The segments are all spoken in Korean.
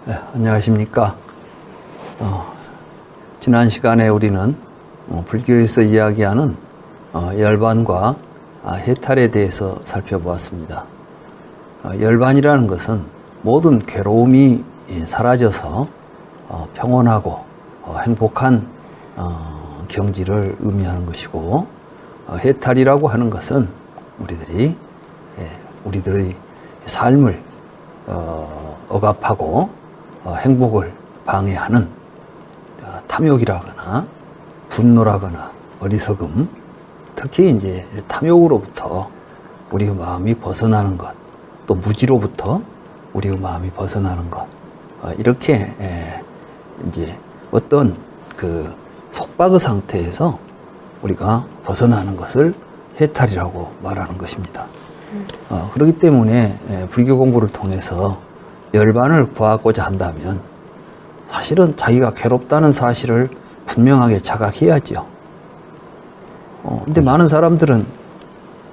네, 안녕하십니까. 지난 시간에 우리는 불교에서 이야기하는 열반과 해탈에 대해서 살펴보았습니다. 열반이라는 것은 모든 괴로움이 사라져서 평온하고 행복한 경지를 의미하는 것이고, 해탈이라고 하는 것은 우리들의 삶을 억압하고 행복을 방해하는 탐욕이라거나 분노라거나 어리석음, 특히 이제 탐욕으로부터 우리의 마음이 벗어나는 것, 또 무지로부터 우리의 마음이 벗어나는 것, 이렇게 이제 어떤 그 속박의 상태에서 우리가 벗어나는 것을 해탈이라고 말하는 것입니다. 그렇기 때문에 불교 공부를 통해서 열반을 구하고자 한다면 사실은 자기가 괴롭다는 사실을 분명하게 자각해야죠. 근데 많은 사람들은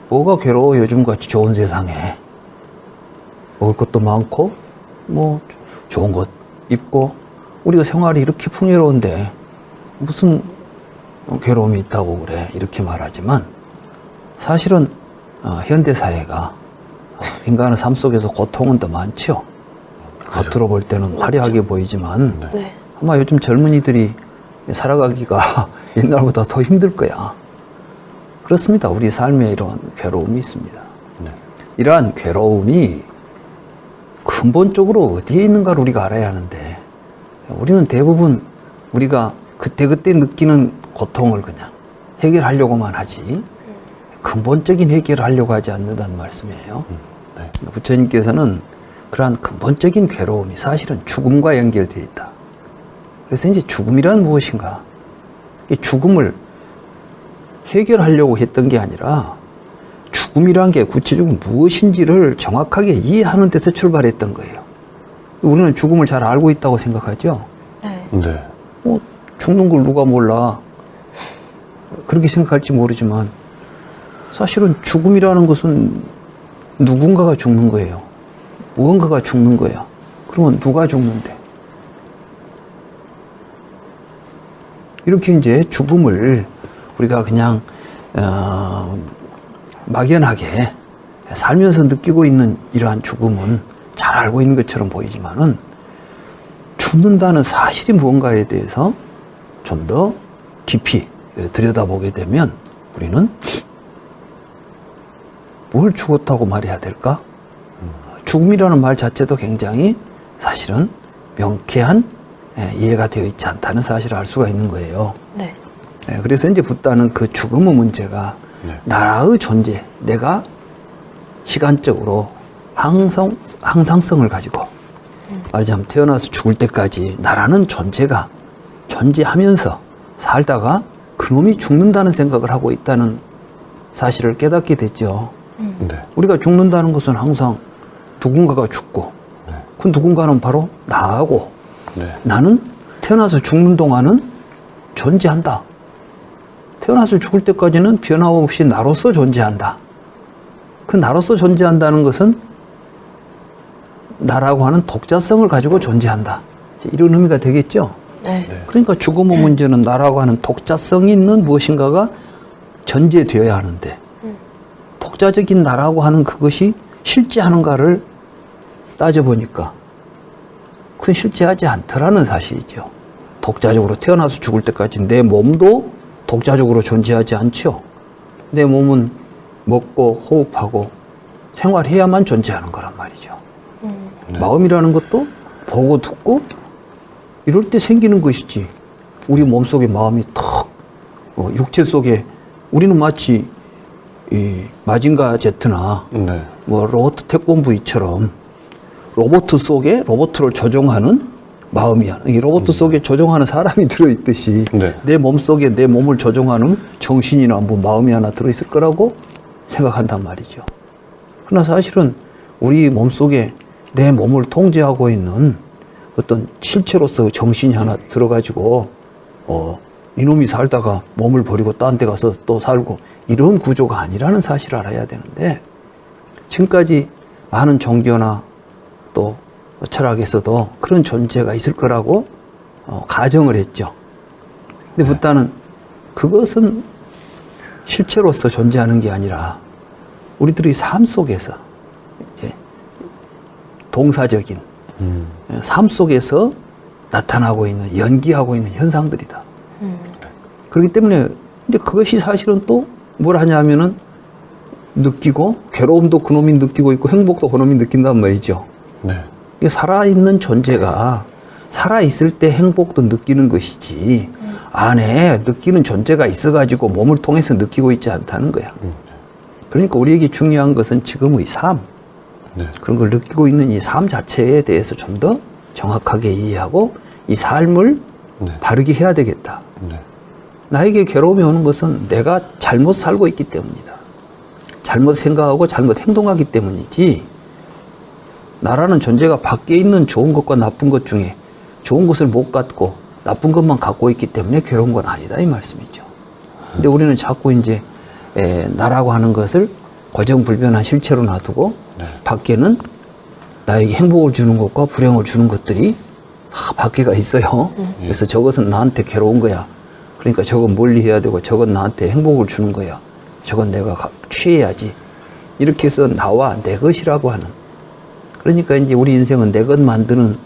뭐가 괴로워, 요즘같이 좋은 세상에 먹을 것도 많고 뭐 좋은 것 입고 우리가 생활이 이렇게 풍요로운데 무슨 괴로움이 있다고 그래, 이렇게 말하지만 사실은 현대사회가 인간의 삶 속에서 고통은 더 많죠. 겉으로 볼 때는 화려하게 보이지만 네. 아마 요즘 젊은이들이 살아가기가 옛날보다 더 힘들 거야. 그렇습니다. 우리 삶에 이런 괴로움이 있습니다. 네. 이러한 괴로움이 근본적으로 어디에 있는가를 우리가 알아야 하는데, 우리는 대부분 우리가 그때그때 느끼는 고통을 그냥 해결하려고만 하지 근본적인 해결을 하려고 하지 않는다는 말씀이에요. 네. 부처님께서는 그러한 근본적인 괴로움이 사실은 죽음과 연결되어 있다. 그래서 이제 죽음이란 무엇인가? 이 죽음을 해결하려고 했던 게 아니라 죽음이란 게 구체적으로 무엇인지를 정확하게 이해하는 데서 출발했던 거예요. 우리는 죽음을 잘 알고 있다고 생각하죠? 네. 네. 죽는 걸 누가 몰라. 그렇게 생각할지 모르지만 사실은 죽음이라는 것은 누군가가 죽는 거예요. 무언가가 죽는 거야. 그러면 누가 죽는데? 이렇게 이제 죽음을 우리가 그냥 막연하게 살면서 느끼고 있는 이러한 죽음은 잘 알고 있는 것처럼 보이지만은 죽는다는 사실이 무언가에 대해서 좀 더 깊이 들여다보게 되면 우리는 뭘 죽었다고 말해야 될까? 죽음이라는 말 자체도 굉장히 사실은 명쾌한 이해가 되어 있지 않다는 사실을 알 수가 있는 거예요. 네. 그래서 이제 붓다는 그 죽음의 문제가 네. 나라의 존재, 내가 시간적으로 항상성을 가지고 말하자면 태어나서 죽을 때까지 나라는 존재가 존재하면서 살다가 그놈이 죽는다는 생각을 하고 있다는 사실을 깨닫게 됐죠. 네. 우리가 죽는다는 것은 항상 누군가가 죽고, 네. 그 누군가는 바로 나하고, 네. 나는 태어나서 죽는 동안은 존재한다. 태어나서 죽을 때까지는 변함없이 나로서 존재한다. 그 나로서 존재한다는 것은 나라고 하는 독자성을 가지고 존재한다. 이런 의미가 되겠죠? 네. 네. 그러니까 죽음의 문제는 나라고 하는 독자성이 있는 무엇인가가 전제되어야 하는데, 독자적인 나라고 하는 그것이 실제하는가를 따져보니까 그건 실제하지 않더라는 사실이죠. 독자적으로 태어나서 죽을 때까지 내 몸도 독자적으로 존재하지 않죠. 내 몸은 먹고 호흡하고 생활해야만 존재하는 거란 말이죠. 네. 마음이라는 것도 보고 듣고 이럴 때 생기는 것이지, 우리 몸속에 마음이 턱 육체 속에 우리는 마치 이 마징가 제트나 네. 뭐 로봇 태권브이처럼 로봇 속에 로봇을 조종하는 마음이야. 이 로봇 속에 조종하는 사람이 들어있듯이 네. 내 몸속에 내 몸을 조종하는 정신이나 뭐 마음이 하나 들어있을 거라고 생각한단 말이죠. 그러나 사실은 우리 몸속에 내 몸을 통제하고 있는 어떤 실체로서 정신이 하나 들어가지고 이놈이 살다가 몸을 버리고 딴 데 가서 또 살고 이런 구조가 아니라는 사실을 알아야 되는데, 지금까지 많은 종교나 또 철학에서도 그런 존재가 있을 거라고 가정을 했죠. 근데 붓다는 그것은 실체로서 존재하는 게 아니라 우리들의 삶 속에서 이제 동사적인 삶 속에서 나타나고 있는, 연기하고 있는 현상들이다. 그렇기 때문에 근데 그것이 사실은 또 뭘 하냐면은 느끼고, 괴로움도 그놈이 느끼고 있고 행복도 그놈이 느낀단 말이죠. 네. 살아있는 존재가 살아있을 때 행복도 느끼는 것이지 안에 느끼는 존재가 있어가지고 몸을 통해서 느끼고 있지 않다는 거야. 그러니까 우리에게 중요한 것은 지금의 삶, 네. 그런 걸 느끼고 있는 이 삶 자체에 대해서 좀 더 정확하게 이해하고 이 삶을 네. 바르게 해야 되겠다. 네. 나에게 괴로움이 오는 것은 내가 잘못 살고 있기 때문이다. 잘못 생각하고 잘못 행동하기 때문이지, 나라는 존재가 밖에 있는 좋은 것과 나쁜 것 중에 좋은 것을 못 갖고 나쁜 것만 갖고 있기 때문에 괴로운 건 아니다, 이 말씀이죠. 근데 우리는 자꾸 이제 나라고 하는 것을 고정불변한 실체로 놔두고 네. 밖에는 나에게 행복을 주는 것과 불행을 주는 것들이 다 밖에가 있어요. 그래서 저것은 나한테 괴로운 거야. 그러니까 저건 멀리 해야 되고, 저건 나한테 행복을 주는 거야. 저건 내가 취해야지. 이렇게 해서 나와 내 것이라고 하는. 그러니까 이제 우리 인생은 내 것 만드는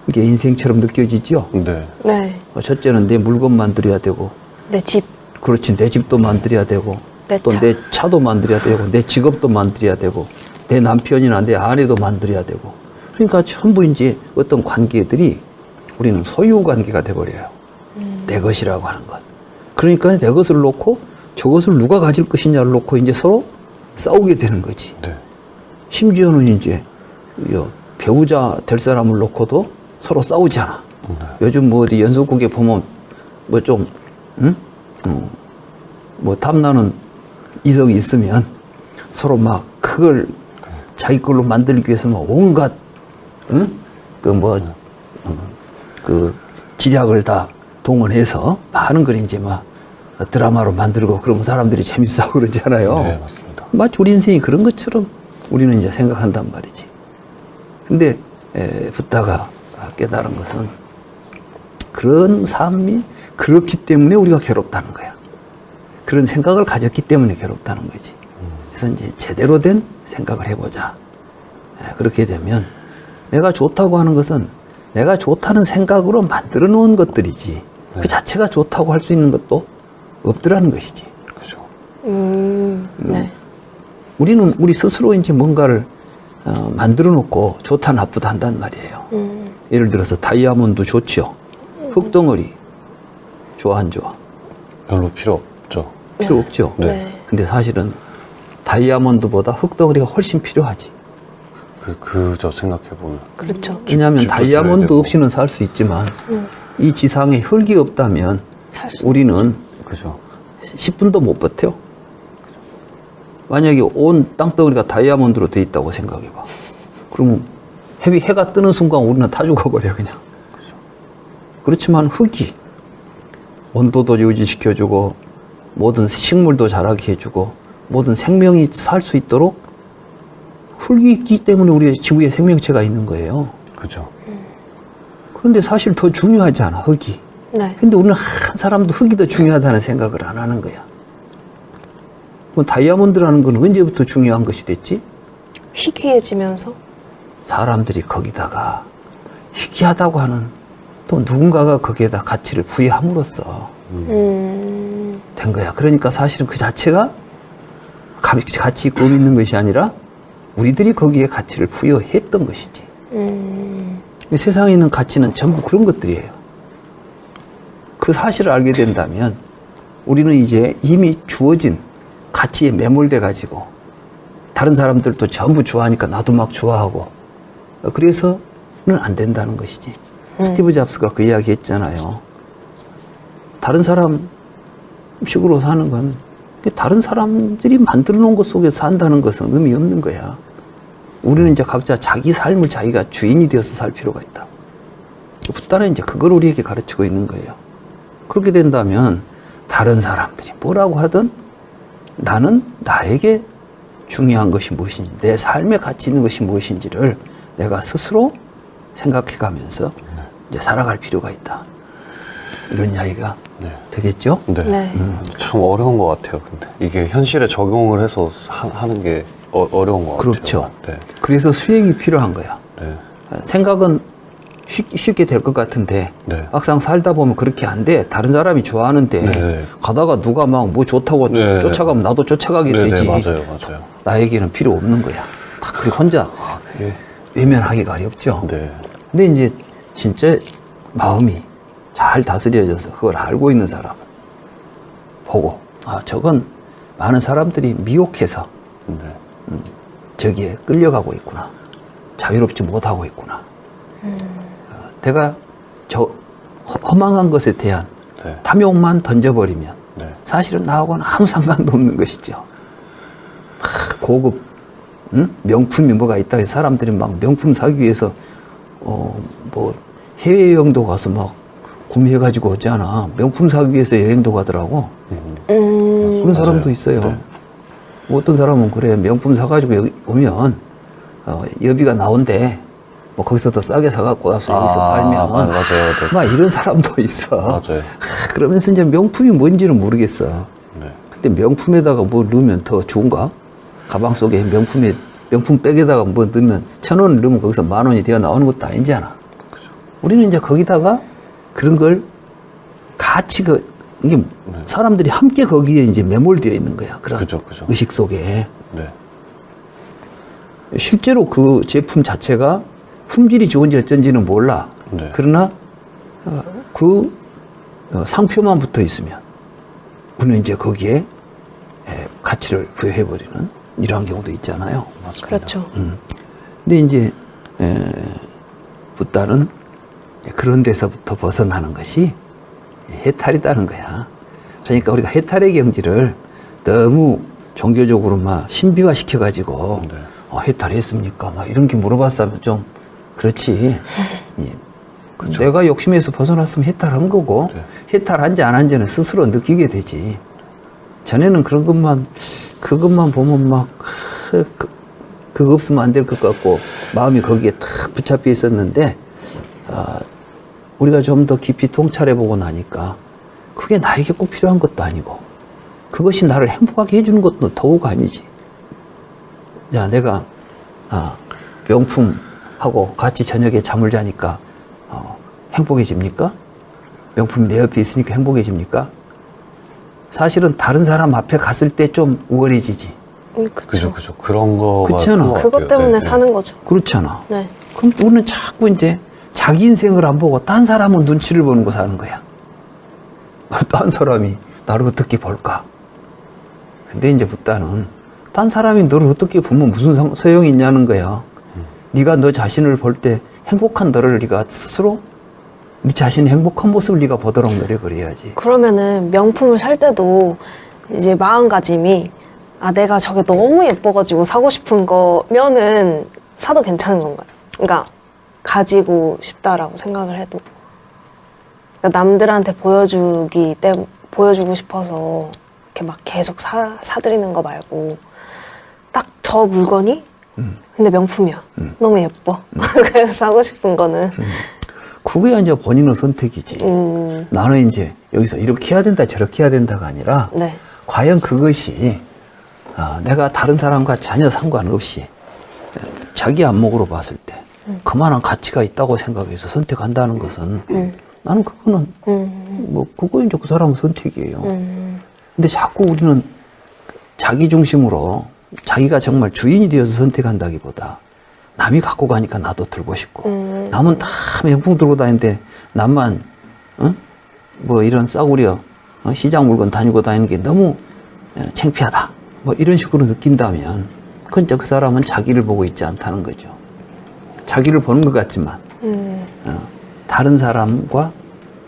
이게 인생처럼 느껴지죠. 네. 네. 첫째는 내 물건 만들어야 되고, 내 집. 그렇지, 내 집도 만들어야 되고, 내 또 차. 내 차도 만들어야 되고, 내 직업도 만들어야 되고, 내 남편이나 내 아내도 만들어야 되고. 그러니까 전부 이제 어떤 관계들이 우리는 소유 관계가 돼버려요. 내 것이라고 하는 것. 그러니까 내 것을 놓고 저것을 누가 가질 것이냐를 놓고 이제 서로 싸우게 되는 거지. 네. 심지어는 이제 배우자 될 사람을 놓고도 서로 싸우잖아. 네. 요즘 뭐 어디 연속국에 보면 뭐 좀, 뭐 탐나는 이성이 있으면 서로 막 그걸 자기 걸로 만들기 위해서 막 온갖, 그 지략을 다 동원해서 하는 걸 이제 막 드라마로 만들고 그러면 사람들이 재밌어 그러잖아요. 네, 맞습니다. 마치 우리 인생이 그런 것처럼 우리는 이제 생각한단 말이지. 근데 붓다가 깨달은 것은 그런 삶이 그렇기 때문에 우리가 괴롭다는 거야. 그런 생각을 가졌기 때문에 괴롭다는 거지. 그래서 이제 제대로 된 생각을 해보자. 그렇게 되면 내가 좋다고 하는 것은 내가 좋다는 생각으로 만들어 놓은 것들이지, 네. 그 자체가 좋다고 할 수 있는 것도 없더라는 것이지. 그죠. 네. 우리는 우리 스스로 이제 뭔가를 만들어 놓고 좋다 나쁘다 한단 말이에요. 예를 들어서 다이아몬드 좋죠. 흙덩어리 좋아 안 좋아? 별로 필요 없죠. 필요 없죠. 네. 근데 사실은 다이아몬드보다 흙덩어리가 훨씬 필요하지. 그저 생각해보면. 그렇죠. 왜냐하면 짚어줘야 다이아몬드 되고. 없이는 살 수 있지만 이 지상에 흙이 없다면 살 수. 우리는 그죠. 10분도 못 버텨. 만약에 온 땅덩어리가 다이아몬드로 돼 있다고 생각해봐. 그러면 해가 뜨는 순간 우리는 다 죽어버려 그냥. 그렇지만 흙이 온도도 유지시켜주고 모든 식물도 자라게 해주고 모든 생명이 살 수 있도록 흙이 있기 때문에 우리 지구에 생명체가 있는 거예요. 그죠. 그런데 사실 더 중요하지 않아, 흙이. 네. 근데 우리는 한 사람도 흙이 더 중요하다는 생각을 안 하는 거야. 뭐 다이아몬드라는 건 언제부터 중요한 것이 됐지? 희귀해지면서. 사람들이 거기다가 희귀하다고 하는 또 누군가가 거기에다 가치를 부여함으로써 된 거야. 그러니까 사실은 그 자체가 가치 있고 의미 있는 것이 아니라 우리들이 거기에 가치를 부여했던 것이지. 세상에 있는 가치는 전부 그런 것들이에요. 그 사실을 알게 된다면 우리는 이제 이미 주어진 가치에 매몰돼 가지고 다른 사람들도 전부 좋아하니까 나도 막 좋아하고 그래서는 안 된다는 것이지. 스티브 잡스가 그 이야기 했잖아요. 다른 사람 식으로 사는 건 다른 사람들이 만들어 놓은 것 속에서 산다는 것은 의미 없는 거야. 우리는 이제 각자 자기 삶을 자기가 주인이 되어서 살 필요가 있다. 붓다는 이제 그걸 우리에게 가르치고 있는 거예요. 그렇게 된다면 다른 사람들이 뭐라고 하든 나는 나에게 중요한 것이 무엇인지, 내 삶에 가치 있는 것이 무엇인지를 내가 스스로 생각해가면서 이제 살아갈 필요가 있다. 이런 이야기가 네. 되겠죠? 네. 네. 참 어려운 것 같아요. 근데 이게 현실에 적용을 해서 하는 게 어려운 것 같아요. 그렇죠. 네. 그래서 수행이 필요한 거야. 네. 생각은 쉽게 될 것 같은데 네. 막상 살다 보면 그렇게 안 돼. 다른 사람이 좋아하는데 네. 가다가 누가 막 뭐 좋다고 네. 쫓아가면 나도 쫓아가게 네, 되지. 네, 맞아요. 나에게는 필요 없는 거야. 딱 그리고 혼자 아, 그게. 외면하기가 어렵죠. 네. 근데 이제 진짜 마음이 잘 다스려져서 그걸 알고 있는 사람 보고 저건 많은 사람들이 미혹해서 네. 저기에 끌려가고 있구나. 자유롭지 못하고 있구나. 내가 저 허망한 것에 대한 네. 탐욕만 던져버리면 네. 사실은 나하고는 아무 상관도 없는 것이죠. 고급 명품이 뭐가 있다 해서 사람들이 막 명품 사기 위해서 뭐 해외여행도 가서 막 구매해가지고 오잖아. 명품 사기 위해서 여행도 가더라고. 그런 사람도 맞아요. 있어요. 네. 뭐 어떤 사람은 그래 명품 사가지고 여기 오면 여비가 나온대. 뭐 거기서 더 싸게 사갖고 와서 여기서 팔면 맞아요. 네. 막 이런 사람도 있어. 맞아요. 그러면서 이제 명품이 뭔지는 모르겠어. 네. 근데 명품에다가 뭐 넣으면 더 좋은가? 가방 속에 명품 백에다가 뭐 넣으면 1,000원을 넣으면 거기서 10,000원이 되어 나오는 것도 아니잖아. 그죠. 우리는 이제 거기다가 그런 걸 같이 이게 사람들이 함께 거기에 이제 매몰되어 있는 거야. 그런 그죠. 의식 속에. 네. 실제로 그 제품 자체가 품질이 좋은지 어쩐지는 몰라. 네. 그러나 그 상표만 붙어 있으면 우리는 이제 거기에 가치를 부여해버리는 이러한 경우도 있잖아요. 맞습니다. 그렇죠. 근데 이제 붓다는 그런 데서부터 벗어나는 것이 해탈이다는 거야. 그러니까 우리가 해탈의 경지를 너무 종교적으로 막 신비화 시켜가지고 네. 해탈했습니까? 막 이런 게 물어봤으면 좀 그렇지. 예. 내가 욕심에서 벗어났으면 해탈한 거고 네. 해탈한지 안 한지는 스스로 느끼게 되지. 전에는 그것만 보면 막 그거 없으면 안 될 것 같고 마음이 거기에 탁 붙잡혀 있었는데 우리가 좀 더 깊이 통찰해보고 나니까 그게 나에게 꼭 필요한 것도 아니고 그것이 나를 행복하게 해주는 것도 더욱 아니지. 야, 내가 명품하고 같이 저녁에 잠을 자니까 행복해집니까? 명품이 내 옆에 있으니까 행복해집니까? 사실은 다른 사람 앞에 갔을 때 좀 우월해지지. 그렇죠. 그죠. 그런 거가 그렇잖아. 큰것 그것 같아요. 때문에 네, 사는 거죠. 그렇잖아. 네. 그럼 우리는 자꾸 이제 자기 인생을 안 보고 딴 사람은 눈치를 보는 거 사는 거야. 딴 사람이 나를 어떻게 볼까? 근데 이제 붓다는 딴 사람이 너를 어떻게 보면 무슨 소용이 있냐는 거야. 네가 너 자신을 볼 때 행복한 너를 네가 스스로 네 자신의 행복한 모습을 네가 보도록 노력을 해야지. 그러면은 명품을 살 때도 이제 마음가짐이 내가 저게 너무 예뻐가지고 사고 싶은 거면은 사도 괜찮은 건가요? 그러니까 가지고 싶다라고 생각을 해도 그러니까 남들한테 보여주고 싶어서 이렇게 막 계속 사들이는 거 말고 딱 저 물건이 근데 명품이야. 너무 예뻐. 그래서 사고 싶은 거는 그게 이제 본인의 선택이지. 나는 이제 여기서 이렇게 해야 된다 저렇게 해야 된다가 아니라 네. 과연 그것이 내가 다른 사람과 전혀 상관없이 자기 안목으로 봤을 때 그만한 가치가 있다고 생각해서 선택한다는 것은 나는 그거는 뭐 그거 이제 그 사람의 선택이에요. 근데 자꾸 우리는 자기 중심으로 자기가 정말 주인이 되어서 선택한다기보다 남이 갖고 가니까 나도 들고 싶고 남은 다 명품 들고 다니는데 남만 뭐 이런 싸구려 시장 물건 다니고 다니는 게 너무 창피하다 뭐 이런 식으로 느낀다면 그건 이제 그 사람은 자기를 보고 있지 않다는 거죠. 자기를 보는 것 같지만 다른 사람과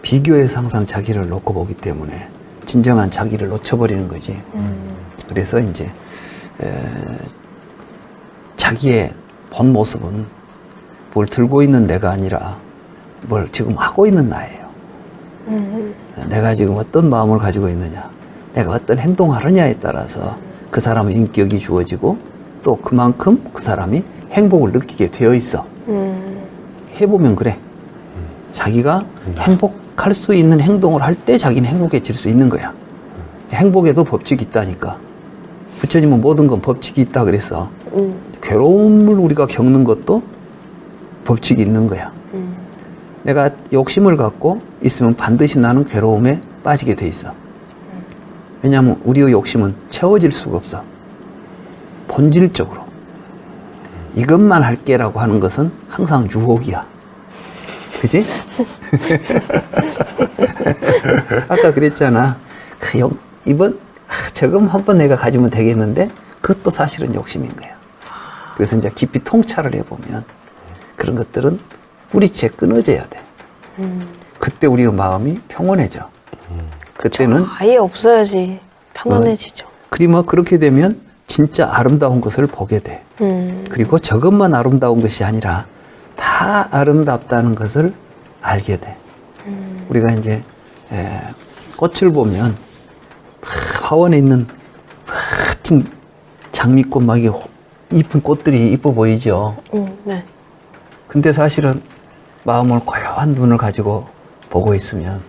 비교해서 항상 자기를 놓고 보기 때문에 진정한 자기를 놓쳐버리는 거지. 그래서 이제 자기의 본 모습은 뭘 들고 있는 내가 아니라 뭘 지금 하고 있는 나예요. 내가 지금 어떤 마음을 가지고 있느냐, 내가 어떤 행동하느냐에 따라서 그 사람의 인격이 주어지고 또 그만큼 그 사람이 행복을 느끼게 되어 있어. 해보면 그래. 자기가 행복할 수 있는 행동을 할 때 자기는 행복해질 수 있는 거야. 행복에도 법칙이 있다니까. 부처님은 모든 건 법칙이 있다 그랬어. 괴로움을 우리가 겪는 것도 법칙이 있는 거야. 내가 욕심을 갖고 있으면 반드시 나는 괴로움에 빠지게 돼 있어. 왜냐하면 우리의 욕심은 채워질 수가 없어. 본질적으로. 이것만 할게라고 하는 것은 항상 유혹이야. 그지? 아까 그랬잖아. 저금 한번 내가 가지면 되겠는데 그것도 사실은 욕심인 거야. 그래서 이제 깊이 통찰을 해보면 그런 것들은 뿌리채 끊어져야 돼. 그때 우리의 마음이 평온해져. 그때는 아예 없어야지 편안해지죠. 그리고 그렇게 되면 진짜 아름다운 것을 보게 돼. 그리고 저것만 아름다운 것이 아니라 다 아름답다는 것을 알게 돼. 우리가 이제 꽃을 보면 화원에 있는 멋진 장미꽃 막 이쁜 꽃들이 이뻐 보이죠. 네. 근데 사실은 마음을 고요한 눈을 가지고 보고 있으면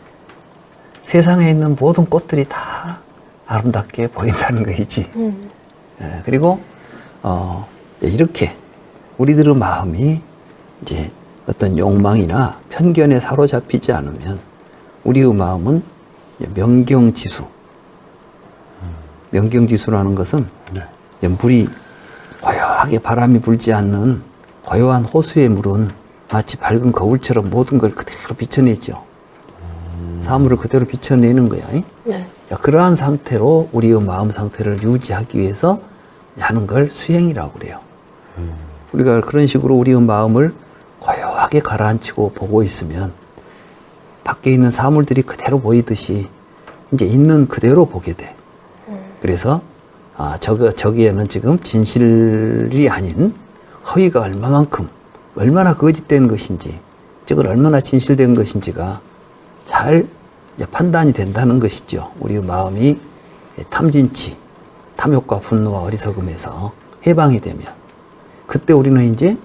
세상에 있는 모든 꽃들이 다 아름답게 보인다는 거이지. 그리고 이렇게 우리들의 마음이 이제 어떤 욕망이나 편견에 사로잡히지 않으면 우리의 마음은 명경지수. 명경지수라는 것은 네. 물이 고요하게 바람이 불지 않는 고요한 호수의 물은 마치 밝은 거울처럼 모든 걸 그대로 비춰내죠. 사물을 그대로 비춰내는 거야. 네. 자, 그러한 상태로 우리의 마음 상태를 유지하기 위해서 하는 걸 수행이라고 그래요. 우리가 그런 식으로 우리의 마음을 고요하게 가라앉히고 보고 있으면 밖에 있는 사물들이 그대로 보이듯이 이제 있는 그대로 보게 돼. 그래서 저기에는 지금 진실이 아닌 허위가 얼마나 거짓된 것인지, 즉은 얼마나 진실된 것인지가 잘 이제 판단이 된다는 것이죠. 우리 마음이 탐진치, 탐욕과 분노와 어리석음에서 해방이 되면 그때 우리는 이제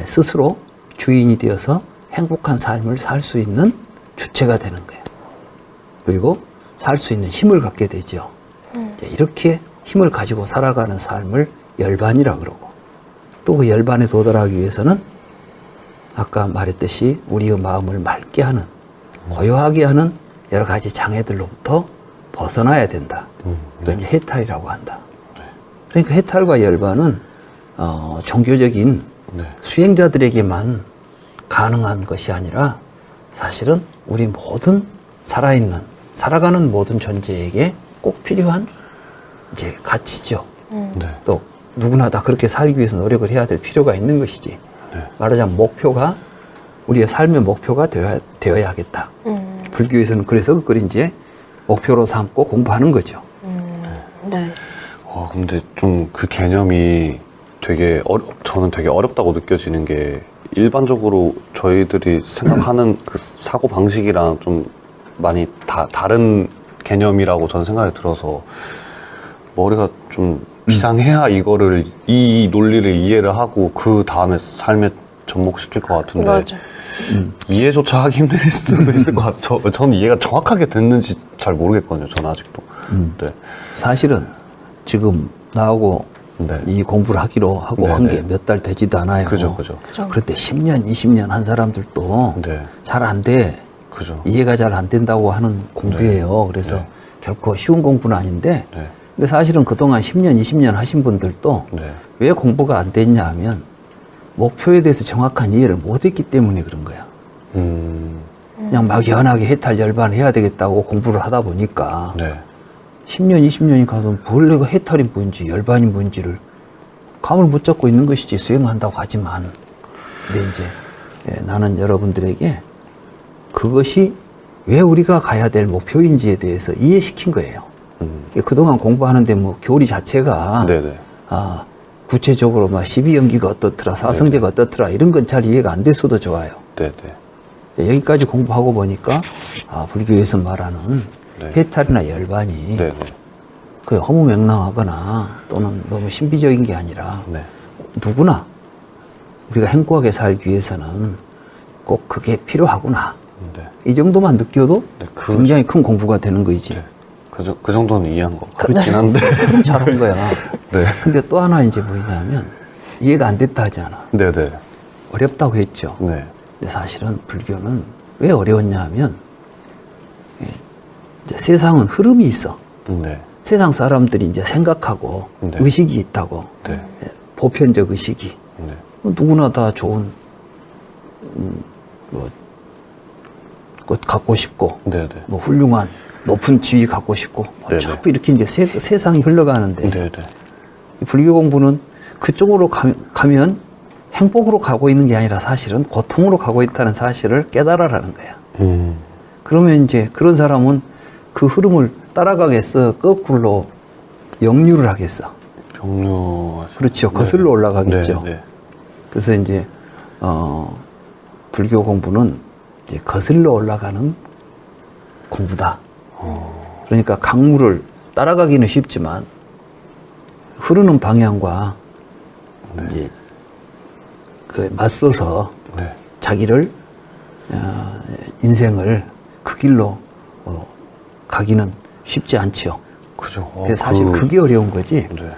스스로 주인이 되어서 행복한 삶을 살 수 있는 주체가 되는 거예요. 그리고 살 수 있는 힘을 갖게 되죠. 이렇게 힘을 가지고 살아가는 삶을 열반이라 그러고, 또 그 열반에 도달하기 위해서는 아까 말했듯이 우리의 마음을 맑게 하는, 고요하게 하는 여러 가지 장애들로부터 벗어나야 된다. 그걸 이제 해탈이라고 한다. 그러니까 해탈과 열반은 종교적인 네. 수행자들에게만 가능한 것이 아니라 사실은 우리 모든 살아가는 모든 존재에게 꼭 필요한 이제 가치죠. 네. 또 누구나 다 그렇게 살기 위해서 노력을 해야 될 필요가 있는 것이지. 네. 말하자면 목표가 우리의 삶의 목표가 되어야겠다. 불교에서는 그래서 그걸 이제 목표로 삼고 공부하는 거죠. 네. 근데 좀 그 개념이 저는 되게 어렵다고 느껴지는 게, 일반적으로 저희들이 생각하는 그 사고 방식이랑 좀 많이 다른 개념이라고 저는 생각이 들어서 머리가 좀 비상해야 이 논리를 이해를 하고 그 다음에 삶에 접목시킬 것 같은데 맞아. 이해조차 하기 힘들 수도 있을 것 같아요. 저는 이해가 정확하게 됐는지 잘 모르겠거든요. 저는 아직도. 네. 사실은 지금 나하고 네. 이 공부를 하기로 하고 네, 한 게 네. 몇 달 되지도 않아요. 그죠. 그런데 10년, 20년 한 사람들도 네. 잘 안 돼. 그죠. 이해가 잘 안 된다고 하는 공부예요. 그래서 네. 결코 쉬운 공부는 아닌데, 네. 근데 사실은 그동안 10년, 20년 하신 분들도 네. 왜 공부가 안 됐냐 하면 목표에 대해서 정확한 이해를 못 했기 때문에 그런 거야. 그냥 막연하게 해탈 열반을 해야 되겠다고 공부를 하다 보니까 네. 10년, 20년이 가도 뭘 내가 해탈이 뭔지 열반이 뭔지를 감을 못 잡고 있는 것이지. 수행한다고 하지만. 근데 이제 나는 여러분들에게 그것이 왜 우리가 가야 될 목표인지에 대해서 이해시킨 거예요. 그동안 공부하는데 뭐 교리 자체가 네네. 구체적으로 막 12연기가 어떻더라, 사성제가 어떻더라 이런 건 잘 이해가 안 됐어도 좋아요. 네네. 여기까지 공부하고 보니까 불교에서 말하는 네. 해탈이나 열반이 네네. 그 허무맹랑하거나 또는 너무 신비적인 게 아니라 네. 누구나 우리가 행복하게 살기 위해서는 꼭 그게 필요하구나. 네. 이 정도만 느껴도 네, 굉장히 큰 공부가 되는 거이지. 네. 그 정도는 이해한 거 같긴 한데. 그럼 잘한 거야. 네. 근데 또 하나 이제 뭐냐면 이해가 안 됐다 하잖아. 네네. 어렵다고 했죠. 네. 근데 사실은 불교는 왜 어려웠냐 하면 이제 세상은 흐름이 있어. 네. 세상 사람들이 이제 생각하고 네. 의식이 있다고. 네. 보편적 의식이. 네. 누구나 다 좋은 것 갖고 싶고 네네. 뭐 훌륭한 높은 지위 갖고 싶고 뭐 네네. 자꾸 이렇게 이제 세상이 흘러가는데 네네. 이 불교 공부는 그쪽으로 가면 행복으로 가고 있는 게 아니라 사실은 고통으로 가고 있다는 사실을 깨달아라는 거야. 그러면 이제 그런 사람은 그 흐름을 따라가겠어? 거꾸로 역류를 하겠어? 경류. 그렇죠. 거슬러 올라가겠죠. 네. 네. 그래서 이제 불교 공부는 이제 거슬러 올라가는 공부다. 그러니까 강물을 따라가기는 쉽지만 흐르는 방향과 네. 이제 그 맞서서 네. 자기를 인생을 그 길로 가기는 쉽지 않지요. 그죠. 그래서 사실 그게 어려운 거지. 네.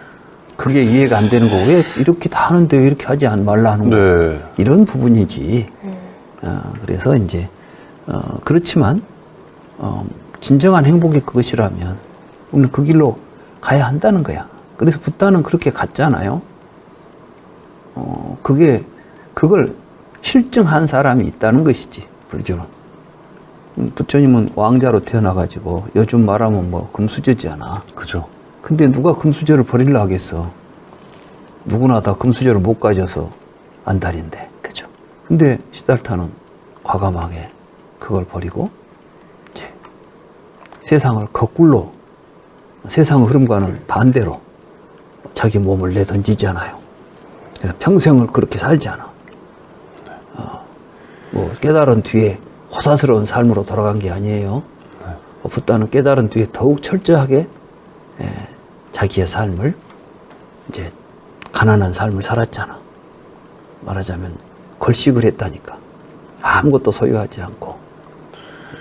그게 이해가 안 되는 거고 왜 이렇게 다 하는데 왜 이렇게 하지 말라 하는 거 네. 이런 부분이지. 그래서 이제 그렇지만 진정한 행복이 그것이라면 우리는 그 길로 가야 한다는 거야. 그래서 붓다는 그렇게 갔잖아요. 그걸 실증한 사람이 있다는 것이지, 불교는. 부처님은 왕자로 태어나가지고 요즘 말하면 뭐 금수저잖아. 그죠. 근데 누가 금수저를 버리려 하겠어? 누구나 다 금수저를 못 가져서 안달인데. 그죠. 근데 시달타는 과감하게 그걸 버리고 이제 세상을 거꾸로 세상 흐름과는 반대로 자기 몸을 내던지잖아요. 그래서 평생을 그렇게 살잖아. 뭐 깨달은 뒤에 호사스러운 삶으로 돌아간 게 아니에요. 붓다는 깨달은 뒤에 더욱 철저하게 자기의 삶을 이제 가난한 삶을 살았잖아. 말하자면 걸식을 했다니까. 아무것도 소유하지 않고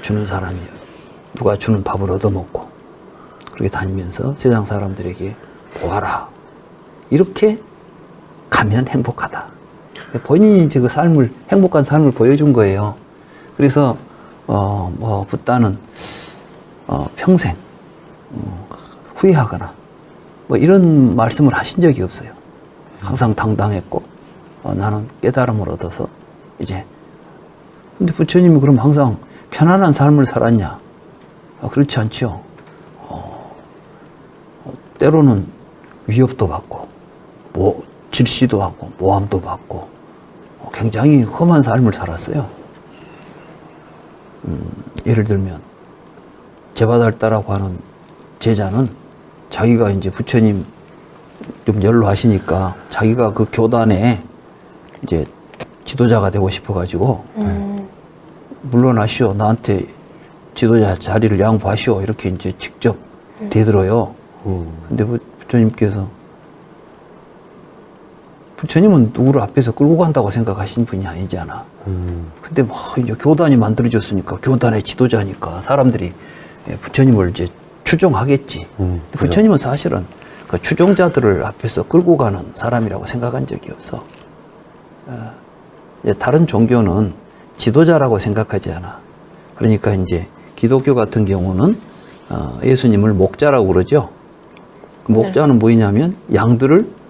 주는 사람이 누가 주는 밥을 얻어먹고 그렇게 다니면서 세상 사람들에게 보아라. 이렇게 가면 행복하다. 본인이 이제 그 삶을, 행복한 삶을 보여준 거예요. 그래서, 붓다는, 평생, 후회하거나, 뭐 이런 말씀을 하신 적이 없어요. 항상 당당했고, 나는 깨달음을 얻어서, 이제. 근데 부처님이 그럼 항상 편안한 삶을 살았냐? 그렇지 않죠. 때로는 위협도 받고, 질시도 하고, 모함도 받고, 굉장히 험한 삶을 살았어요. 예를 들면, 제바달다라고 하는 제자는 자기가 이제 부처님 좀 연로하시니까 자기가 그 교단에 이제 지도자가 되고 싶어가지고, 물러나시오. 나한테 지도자 자리를 양보하시오. 이렇게 이제 직접 대들어요. 근데 부처님께서 부처님은 누구를 앞에서 끌고 간다고 생각하신 분이 아니잖아. 근데 뭐 이제 교단이 만들어졌으니까 교단의 지도자니까 사람들이 부처님을 이제 추종하겠지. 부처님은 사실은 그 추종자들을 앞에서 끌고 가는 사람이라고 생각한 적이 없어. 이제 다른 종교는 지도자라고 생각하지 않아. 그러니까 이제 기독교 같은 경우는 예수님을 목자라고 그러죠. 그 목자는 뭐냐면 양들을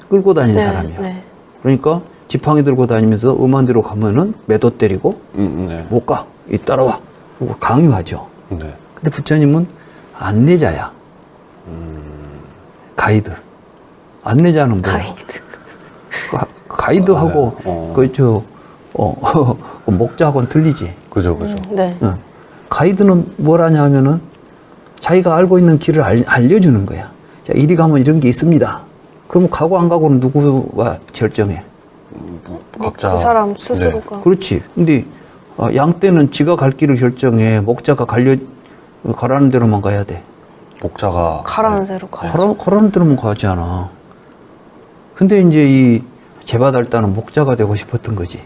끌고 다니는 사람이야. 네. 그러니까 지팡이 들고 다니면서 음한 데로 가면은 매도 때리고 네. 못 가. 이 따라와. 그리고 강요하죠. 네. 근데 부처님은 안내자야. 가이드. 안내자는 뭐야? 가이드. 가이드하고 네. 목자하고는 틀리지. 그죠. 네. 가이드는 뭘 하냐면은 자기가 알고 있는 길을 알려주는 거야. 자, 이리 가면 이런 게 있습니다. 그럼 가고 안 가고는 누구가 결정해? 각자. 그 사람 스스로가. 그렇지. 근데 양 떼는 지가 갈 길을 결정해. 목자가 가라는 대로만 가야 돼. 목자가 가라는 대로 가야죠. 가라는 대로만 가지 않아. 근데 이제 이 제바달다는 목자가 되고 싶었던 거지.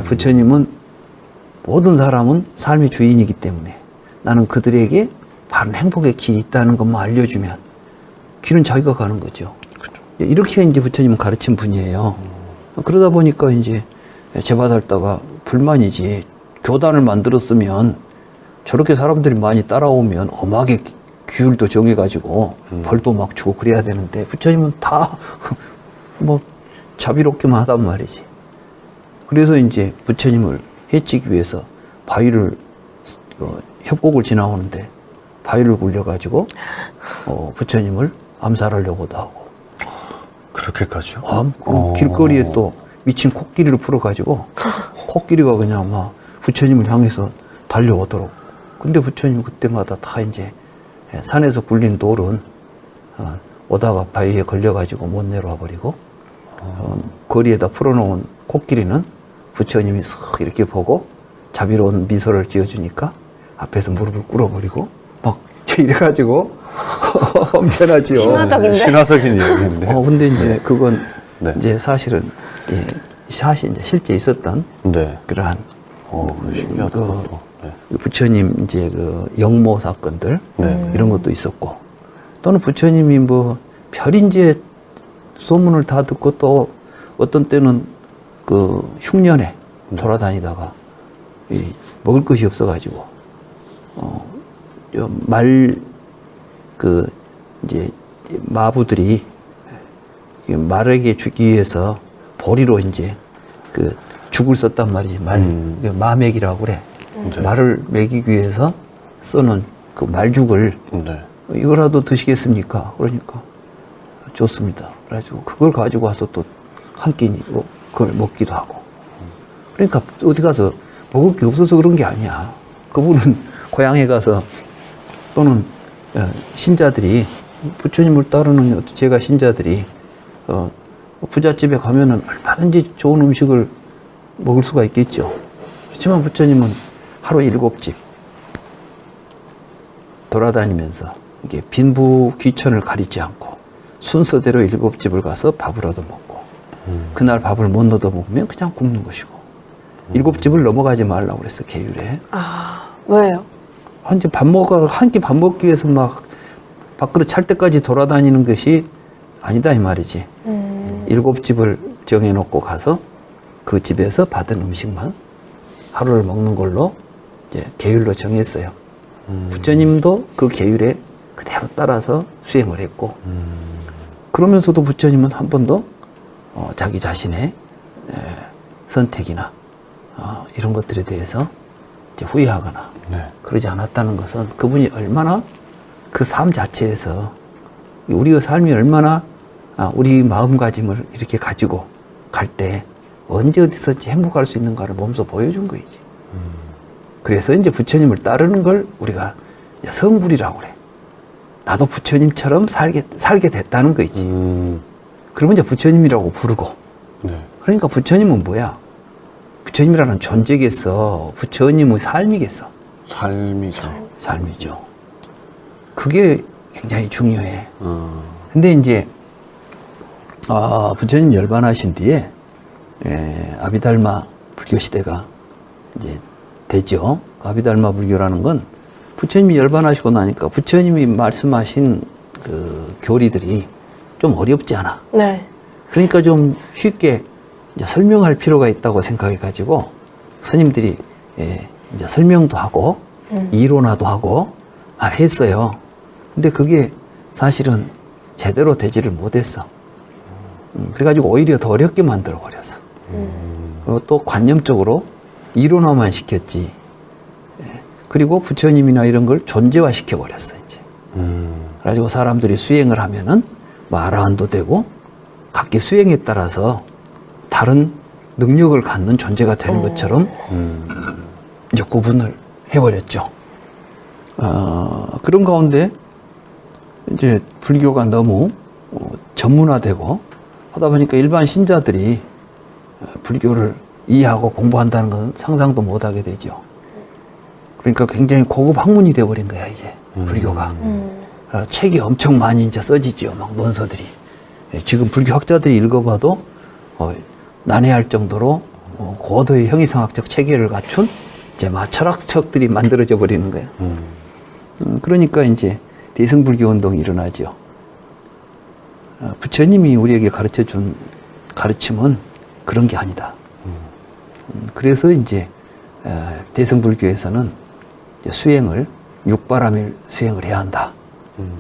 부처님은 모든 사람은 삶의 주인이기 때문에 나는 그들에게 바른 행복의 길이 있다는 것만 알려주면 길은 자기가 가는 거죠. 이렇게 이제 부처님은 가르친 분이에요. 그러다 보니까 이제 제바달다가 불만이지. 교단을 만들었으면 저렇게 사람들이 많이 따라오면 엄하게 규율도 정해가지고 벌도 막 주고 그래야 되는데 부처님은 다 뭐 자비롭게만 하단 말이지. 그래서 이제 부처님을 해치기 위해서 바위를 협곡을 지나오는데 바위를 굴려가지고 부처님을 암살하려고도 하고. 그렇게까지요? 길거리에 또 미친 코끼리를 풀어가지고 코끼리가 그냥 막 부처님을 향해서 달려오도록. 근데 부처님 그때마다 다 이제 산에서 굴린 돌은 오다가 바위에 걸려가지고 못 내려와 버리고 거리에다 풀어놓은 코끼리는 부처님이 싹 이렇게 보고 자비로운 미소를 지어주니까 앞에서 무릎을 꿇어버리고 막 이래가지고 엄청나지요. 신화적인데? 신화적인 이야기인데. 근데 이제 그건 네. 이제 사실은 사실 이제 실제 있었던 네. 그러한 신기하다. 그것도. 네. 부처님 이제 그 영모 사건들 네. 이런 것도 있었고 또는 부처님이 뭐 별인지의 소문을 다 듣고 또 어떤 때는 그 흉년에 돌아다니다가 먹을 것이 없어가지고 이제 마부들이 말에게 주기 위해서 보리로 이제 그 죽을 썼단 말이지. 마맥이라고 그래. 네. 말을 먹이기 위해서 써는 그 말죽을 네. 이거라도 드시겠습니까? 그러니까 좋습니다. 그래가지고 그걸 가지고 와서 또 한 끼니 그걸 먹기도 하고. 그러니까 어디 가서 먹을 게 없어서 그런 게 아니야. 그분은 고향에 가서 또는 신자들이 부처님을 따르는 제가 신자들이 부잣집에 가면은 얼마든지 좋은 음식을 먹을 수가 있겠죠. 그렇지만 부처님은 하루 7집 돌아다니면서 이게 빈부 귀천을 가리지 않고 순서대로 7집을 가서 밥을 얻어먹고 그날 밥을 못 얻어먹으면 그냥 굶는 것이고 7집을 넘어가지 말라고 그랬어, 계율에. 아, 왜요? 한 끼 밥 먹기 위해서 막 밥그릇 찰 때까지 돌아다니는 것이 아니다 이 말이지. 7집을 정해놓고 가서 그 집에서 받은 음식만 하루를 먹는 걸로 이제 계율로 정했어요. 부처님도 그 계율에 그대로 따라서 수행을 했고, 그러면서도 부처님은 한 번도 자기 자신의 선택이나 이런 것들에 대해서 이제 후회하거나 네. 그러지 않았다는 것은 그분이 얼마나 그 삶 자체에서 우리의 삶이 얼마나 우리 마음가짐을 이렇게 가지고 갈 때 언제 어디서든지 행복할 수 있는가를 몸소 보여준 거이지. 그래서 이제 부처님을 따르는 걸 우리가 성불이라고 그래. 나도 부처님처럼 살게 됐다는 거이지. 그러면 이제 부처님이라고 부르고. 네. 그러니까 부처님은 뭐야? 부처님이라는 존재겠어. 부처님의 삶이겠어. 삶이죠. 그게 굉장히 중요해. 근데 이제 부처님 열반하신 뒤에 아비달마 불교 시대가 이제 되죠. 아비달마 불교라는 건 부처님이 열반하시고 나니까 부처님이 말씀하신 그 교리들이 좀 어렵지 않아. 네. 그러니까 좀 쉽게 이제 설명할 필요가 있다고 생각해 가지고 스님들이 이제 설명도 하고 이론화도 하고 했어요. 근데 그게 사실은 제대로 되지를 못했어. 그래가지고 오히려 더 어렵게 만들어 버렸어. 그리고 또 관념적으로 이론화만 시켰지. 그리고 부처님이나 이런 걸 존재화 시켜버렸어, 이제. 그래가지고 사람들이 수행을 하면은 뭐 아라한도 되고 각기 수행에 따라서 다른 능력을 갖는 존재가 되는 것처럼 이제 구분을 해버렸죠. 그런 가운데 이제 불교가 너무 전문화되고 하다 보니까 일반 신자들이 불교를 이해하고 공부한다는 건 상상도 못하게 되죠. 그러니까 굉장히 고급 학문이 되어버린 거야, 이제 불교가. 책이 엄청 많이 이제 써지죠, 막 논서들이. 지금 불교 학자들이 읽어봐도 난해할 정도로 고도의 형이상학적 체계를 갖춘 이제 철학책들이 만들어져 버리는 거예요. 그러니까 이제 대승불교 운동이 일어나죠. 부처님이 우리에게 가르쳐 준 가르침은 그런 게 아니다. 그래서 이제 대승불교에서는 수행을 육바람일 수행을 해야 한다.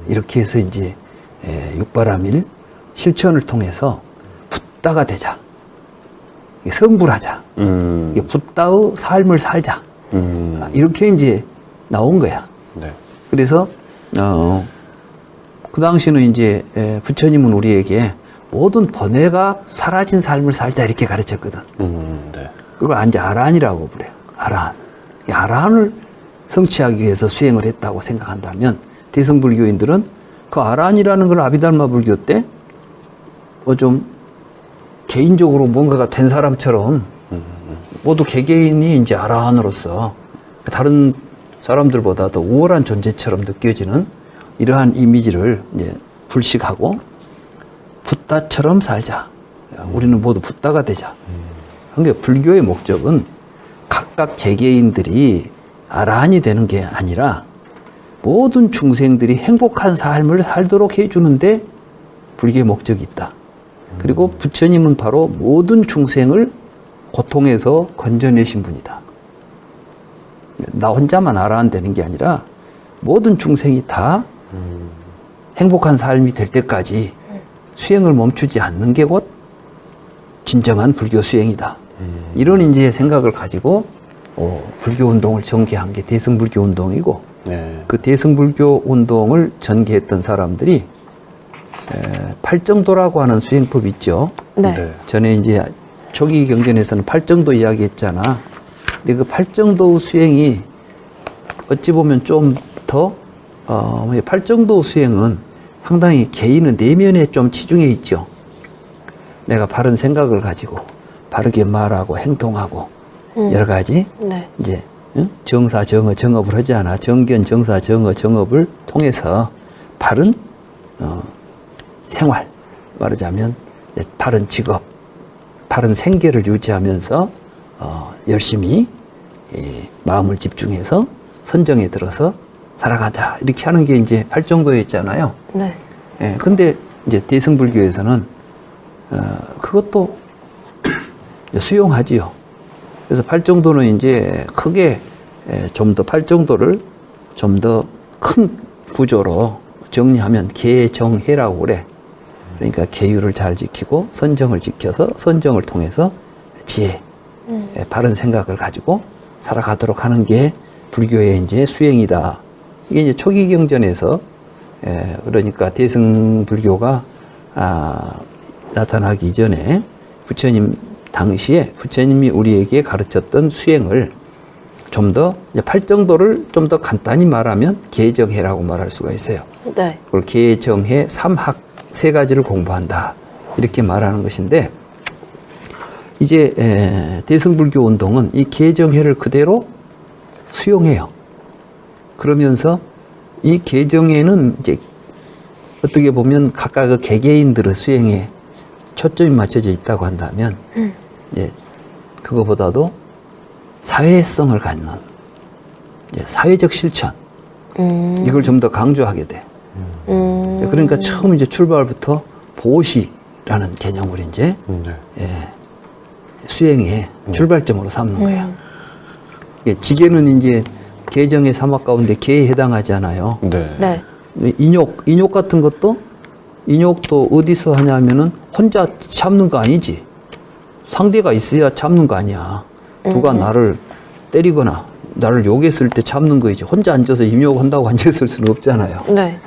이렇게 해서 이제 육바람일 실천을 통해서 붓다가 되자. 성불하자. 붓다의 삶을 살자. 이렇게 이제 나온 거야. 네. 그래서 그 당시는 이제 부처님은 우리에게 모든 번뇌가 사라진 삶을 살자 이렇게 가르쳤거든. 네. 그리고 이제 아라한이라고 부려요. 아라한. 이 아라한을 성취하기 위해서 수행을 했다고 생각한다면 대승불교인들은 그 아라한이라는 걸 아비달마 불교 때 좀 개인적으로 뭔가가 된 사람처럼 모두 개개인이 이제 아라한으로서 다른 사람들보다 더 우월한 존재처럼 느껴지는 이러한 이미지를 이제 불식하고 붓다처럼 살자. 우리는 모두 붓다가 되자. 그러니까 불교의 목적은 각각 개개인들이 아라한이 되는 게 아니라 모든 중생들이 행복한 삶을 살도록 해주는데 불교의 목적이 있다. 그리고 부처님은 바로 모든 중생을 고통에서 건져내신 분이다. 나 혼자만 아라한 되는 게 아니라 모든 중생이 다 행복한 삶이 될 때까지 수행을 멈추지 않는 게 곧 진정한 불교 수행이다. 이런 이제 생각을 가지고 불교 운동을 전개한 게 대승불교 운동이고 네. 그 대승불교 운동을 전개했던 사람들이 팔정도라고 하는 수행법이 있죠. 네. 네. 전에 이제 초기 경전에서는 팔정도 이야기했잖아. 근데 그 팔정도 수행이 어찌 보면 좀 더 팔정도 수행은 상당히 개인의 내면에 좀 치중해 있죠. 내가 바른 생각을 가지고 바르게 말하고 행동하고 여러 가지 네. 이제 정사 정어 정업을 하지 않아. 정견 정사 정어 정업을 통해서 바른 생활, 말하자면 바른 직업, 바른 생계를 유지하면서 열심히 마음을 집중해서 선정에 들어서 살아가자 이렇게 하는 게 이제 팔정도였잖아요. 네. 근데 이제 대승불교에서는 그것도 수용하지요. 그래서 팔정도는 이제 크게 좀 더 팔정도를 좀 더 큰 구조로 정리하면 계정해라고 그래. 그러니까 계율을 잘 지키고 선정을 지켜서 선정을 통해서 지혜, 바른 생각을 가지고 살아가도록 하는 게 불교의 이제 수행이다. 이게 이제 초기 경전에서 그러니까 대승불교가 나타나기 전에 부처님 당시에 부처님이 우리에게 가르쳤던 수행을 좀 더 팔정도를 좀 더 간단히 말하면 계정해라고 말할 수가 있어요. 네. 그걸 계정해 삼학 세 가지를 공부한다 이렇게 말하는 것인데 이제 대승불교 운동은 이 계정해를 그대로 수용해요. 그러면서 이 계정해는 이제 어떻게 보면 각각 그 개개인들의 수행에 초점이 맞춰져 있다고 한다면 이제 그거보다도 사회성을 갖는 이제 사회적 실천 이걸 좀 더 강조하게 돼. 그러니까 처음 이제 출발부터 보시라는 개념을 이제 수행의 출발점으로 삼는 거야. 지계는 이제 계정의 사막 가운데 계에 해당하지 않아요. 네. 네. 인욕 같은 것도 인욕도 어디서 하냐면은 혼자 참는 거 아니지. 상대가 있어야 참는 거 아니야. 누가 나를 때리거나 나를 욕했을 때 참는 거이지. 혼자 앉아서 인욕한다고 앉아있을 수는 없잖아요. 네.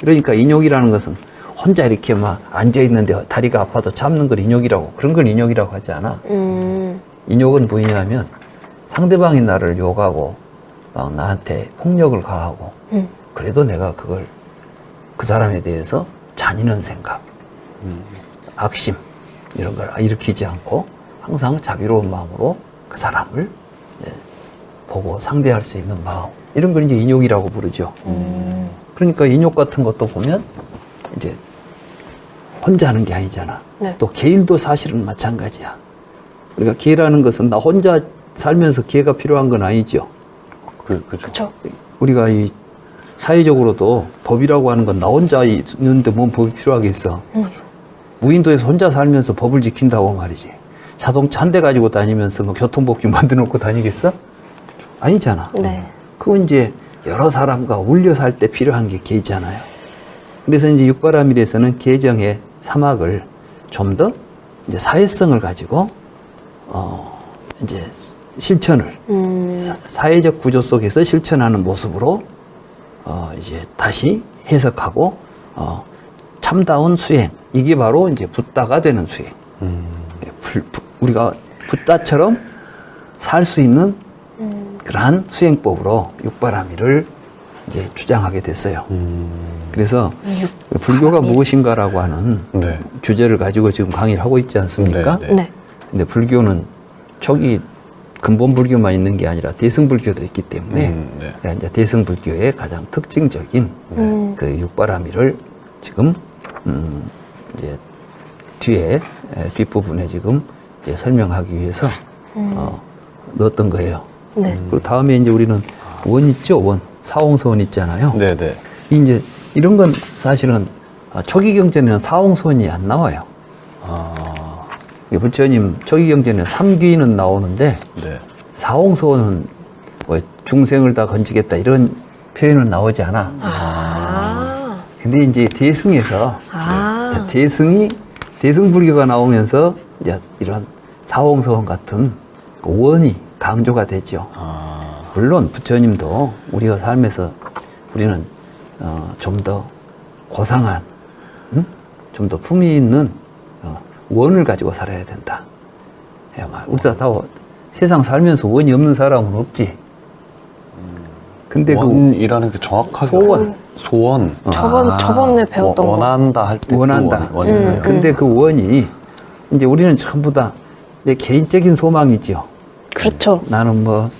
그러니까 인욕이라는 것은 혼자 이렇게 막 앉아있는데 다리가 아파도 참는 걸 인욕이라고, 그런 걸 인욕이라고 하지 않아. 인욕은 뭐냐면 상대방이 나를 욕하고 막 나한테 폭력을 가하고 그래도 내가 그걸 그 사람에 대해서 잔인한 생각, 악심 이런 걸 일으키지 않고 항상 자비로운 마음으로 그 사람을 보고 상대할 수 있는 마음, 이런 걸 이제 인욕이라고 부르죠. 그러니까 인욕 같은 것도 보면 이제 혼자 하는 게 아니잖아. 네. 또 계율도 사실은 마찬가지야. 우리가 계라는 것은 나 혼자 살면서 계가 필요한 건 아니죠. 그죠. 그쵸. 우리가 이 사회적으로도 법이라고 하는 건 나 혼자 있는데 뭔 법이 필요하겠어. 무인도에서 혼자 살면서 법을 지킨다고 말이지. 자동차 한 대 가지고 다니면서 뭐 교통법규 만들어 놓고 다니겠어? 아니잖아. 네. 그건 이제 여러 사람과 어울려 살 때 필요한 게 계잖아요. 그래서 이제 육바라밀에서는 계정의 사막을 좀 더 이제 사회성을 가지고 이제 실천을 사회적 구조 속에서 실천하는 모습으로 이제 다시 해석하고 참다운 수행, 이게 바로 이제 붓다가 되는 수행. 우리가 붓다처럼 살 수 있는 그러한 수행법으로 육바라밀을 이제 주장하게 됐어요. 그래서 불교가 무엇인가라고 하는 네. 주제를 가지고 지금 강의를 하고 있지 않습니까? 네, 네. 네. 근데 불교는 초기 근본 불교만 있는 게 아니라 대승불교도 있기 때문에 네. 이제 대승불교의 가장 특징적인 그 육바라밀을 지금 이제 뒤에 뒷부분에 지금 이제 설명하기 위해서 넣었던 거예요. 네. 그리고 다음에 이제 우리는 원 있죠, 원 사홍소원 있잖아요. 네네. 이제 이런 건 사실은 초기 경전에는 사홍소원이 안 나와요. 아, 부처님 초기 경전에 삼귀는 나오는데 네. 사홍소원은 뭐 중생을 다 건지겠다 이런 표현은 나오지 않아. 아. 근데 이제 대승에서 아. 대승불교가 나오면서 이제 이런 사홍소원 같은 원이 강조가 되죠. 아, 물론 부처님도 우리가 삶에서 우리는 좀 더 고상한, 좀 더 품위 있는 원을 가지고 살아야 된다. 우리가 다 세상 살면서 원이 없는 사람은 없지. 근데 원이라는 게 정확하게 소원. 소원. 저번에 배웠던 거. 원한다 할 때 원한다. 그 원인가요? 근데 그 원이 이제 우리는 전부 다 내 개인적인 소망이지요. 그렇죠. 나는 뭐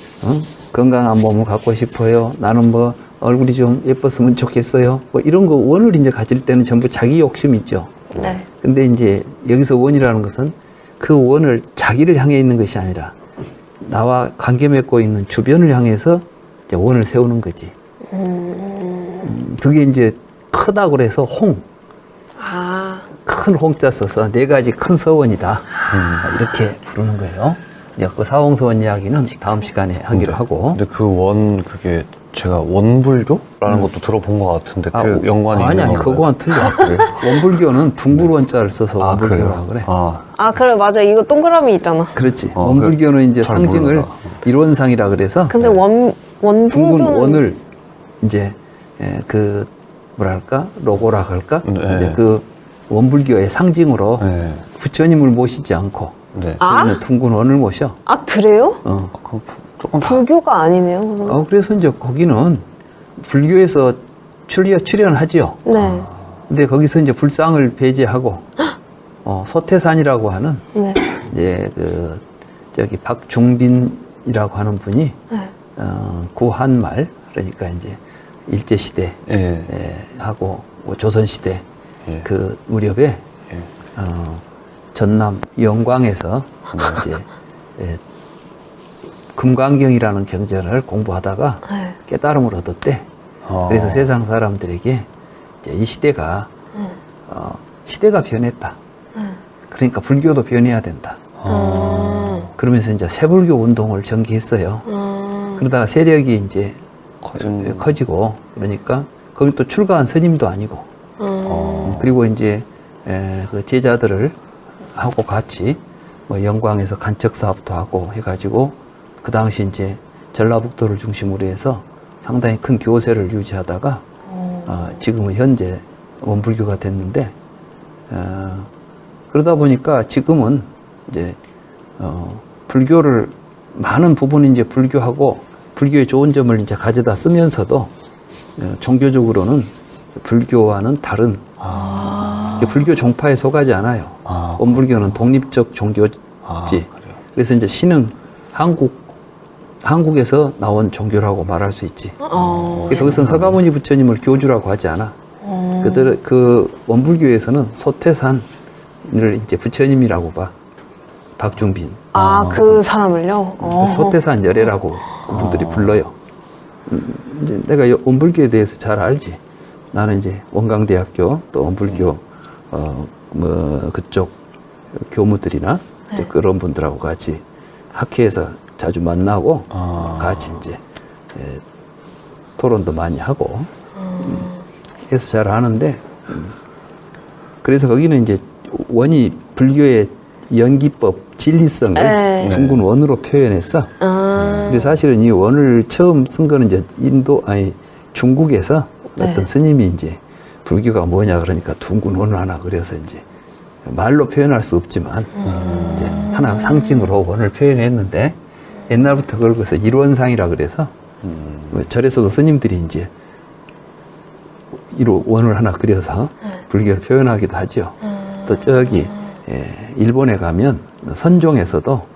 건강한 몸을 갖고 싶어요. 나는 뭐 얼굴이 좀 예뻤으면 좋겠어요. 뭐 이런 거 원을 이제 가질 때는 전부 자기 욕심이죠. 네. 근데 이제 여기서 원이라는 것은 그 원을 자기를 향해 있는 것이 아니라 나와 관계 맺고 있는 주변을 향해서 이제 원을 세우는 거지. 그게 이제 크다고 그래서 아. 큰 홍자 써서 네 가지 큰 서원이다. 이렇게 부르는 거예요. 이제 그 사홍서원 이야기는 다음 시간에 하기로 하고. 근데 그 원 그게 제가 원불교라는 것도 들어본 것 같은데 그 연관이 아니 있는 건가요? 그거와는 틀려. 그래요? 원불교는 둥글 원자를 써서 원불교라고 그래. 아, 그래, 맞아. 이거 동그라미 있잖아. 그렇지. 원불교는 이제 잘 상징을 몰라. 일원상이라 그래서 근데 둥근 원불교는. 원을 이제 그 뭐랄까 로고라 할까 네. 이제 그 원불교의 상징으로 네. 부처님을 모시지 않고 네. 아? 우리는 둥근 원을 모셔. 아, 그래요? 그럼 조금 불교가 아니네요, 그럼. 그래서 이제 거기는 불교에서 출연하지요. 네. 근데 거기서 이제 불상을 배제하고 소태산이라고 하는 네. 이제 그 저기 박중빈이라고 하는 분이 네. 구한말 그러니까 이제 일제 시대 예. 하고 조선 시대 예. 그 무렵에 예. 전남 영광에서 이제 금강경이라는 경전을 공부하다가 네. 깨달음을 얻었대. 그래서 세상 사람들에게 이제 이 시대가 시대가 변했다. 그러니까 불교도 변해야 된다. 그러면서 이제 새불교 운동을 전개했어요. 그러다가 세력이 이제 커지고 그러니까 거기 또 출가한 스님도 아니고 그리고 이제 그 제자들을 하고 같이 뭐 영광에서 간척 사업도 하고 해가지고 그 당시 이제 전라북도를 중심으로 해서 상당히 큰 교세를 유지하다가 지금은 현재 원불교가 됐는데 그러다 보니까 지금은 이제 불교를 많은 부분이 이제 불교하고 불교의 좋은 점을 이제 가져다 쓰면서도 종교적으로는 불교와는 다른 불교 종파에 속하지 않아요. 원불교는 독립적 종교지. 그래서 이제 신은 한국에서 나온 종교라고 말할 수 있지. 거기서는 서가모니 부처님을 교주라고 하지 않아. 그 원불교에서는 소태산을 이제 부처님이라고 봐. 박중빈. 그 사람을요? 소태산 열애라고 그분들이 불러요. 이제 내가 원불교에 대해서 잘 알지. 나는 이제 원광대학교 또 원불교 그쪽 교무들이나 이제 그런 분들하고 같이 학회에서 자주 만나고 같이 이제 토론도 많이 하고 해서 잘 하는데 그래서 거기는 이제 원이 불교의 연기법 진리성을 네. 중군 원으로 표현했어. 근데 사실은 이 원을 처음 쓴 거는 이제 중국에서 네. 어떤 스님이 이제 불교가 뭐냐 그러니까 둥근 원을 하나 그려서 이제 말로 표현할 수 없지만 이제 하나 상징으로 원을 표현했는데 옛날부터 그걸 그래서 일원상이라 그래서 뭐 절에서도 스님들이 이제 원을 하나 그려서 불교를 표현하기도 하죠. 또 저기 일본에 가면 선종에서도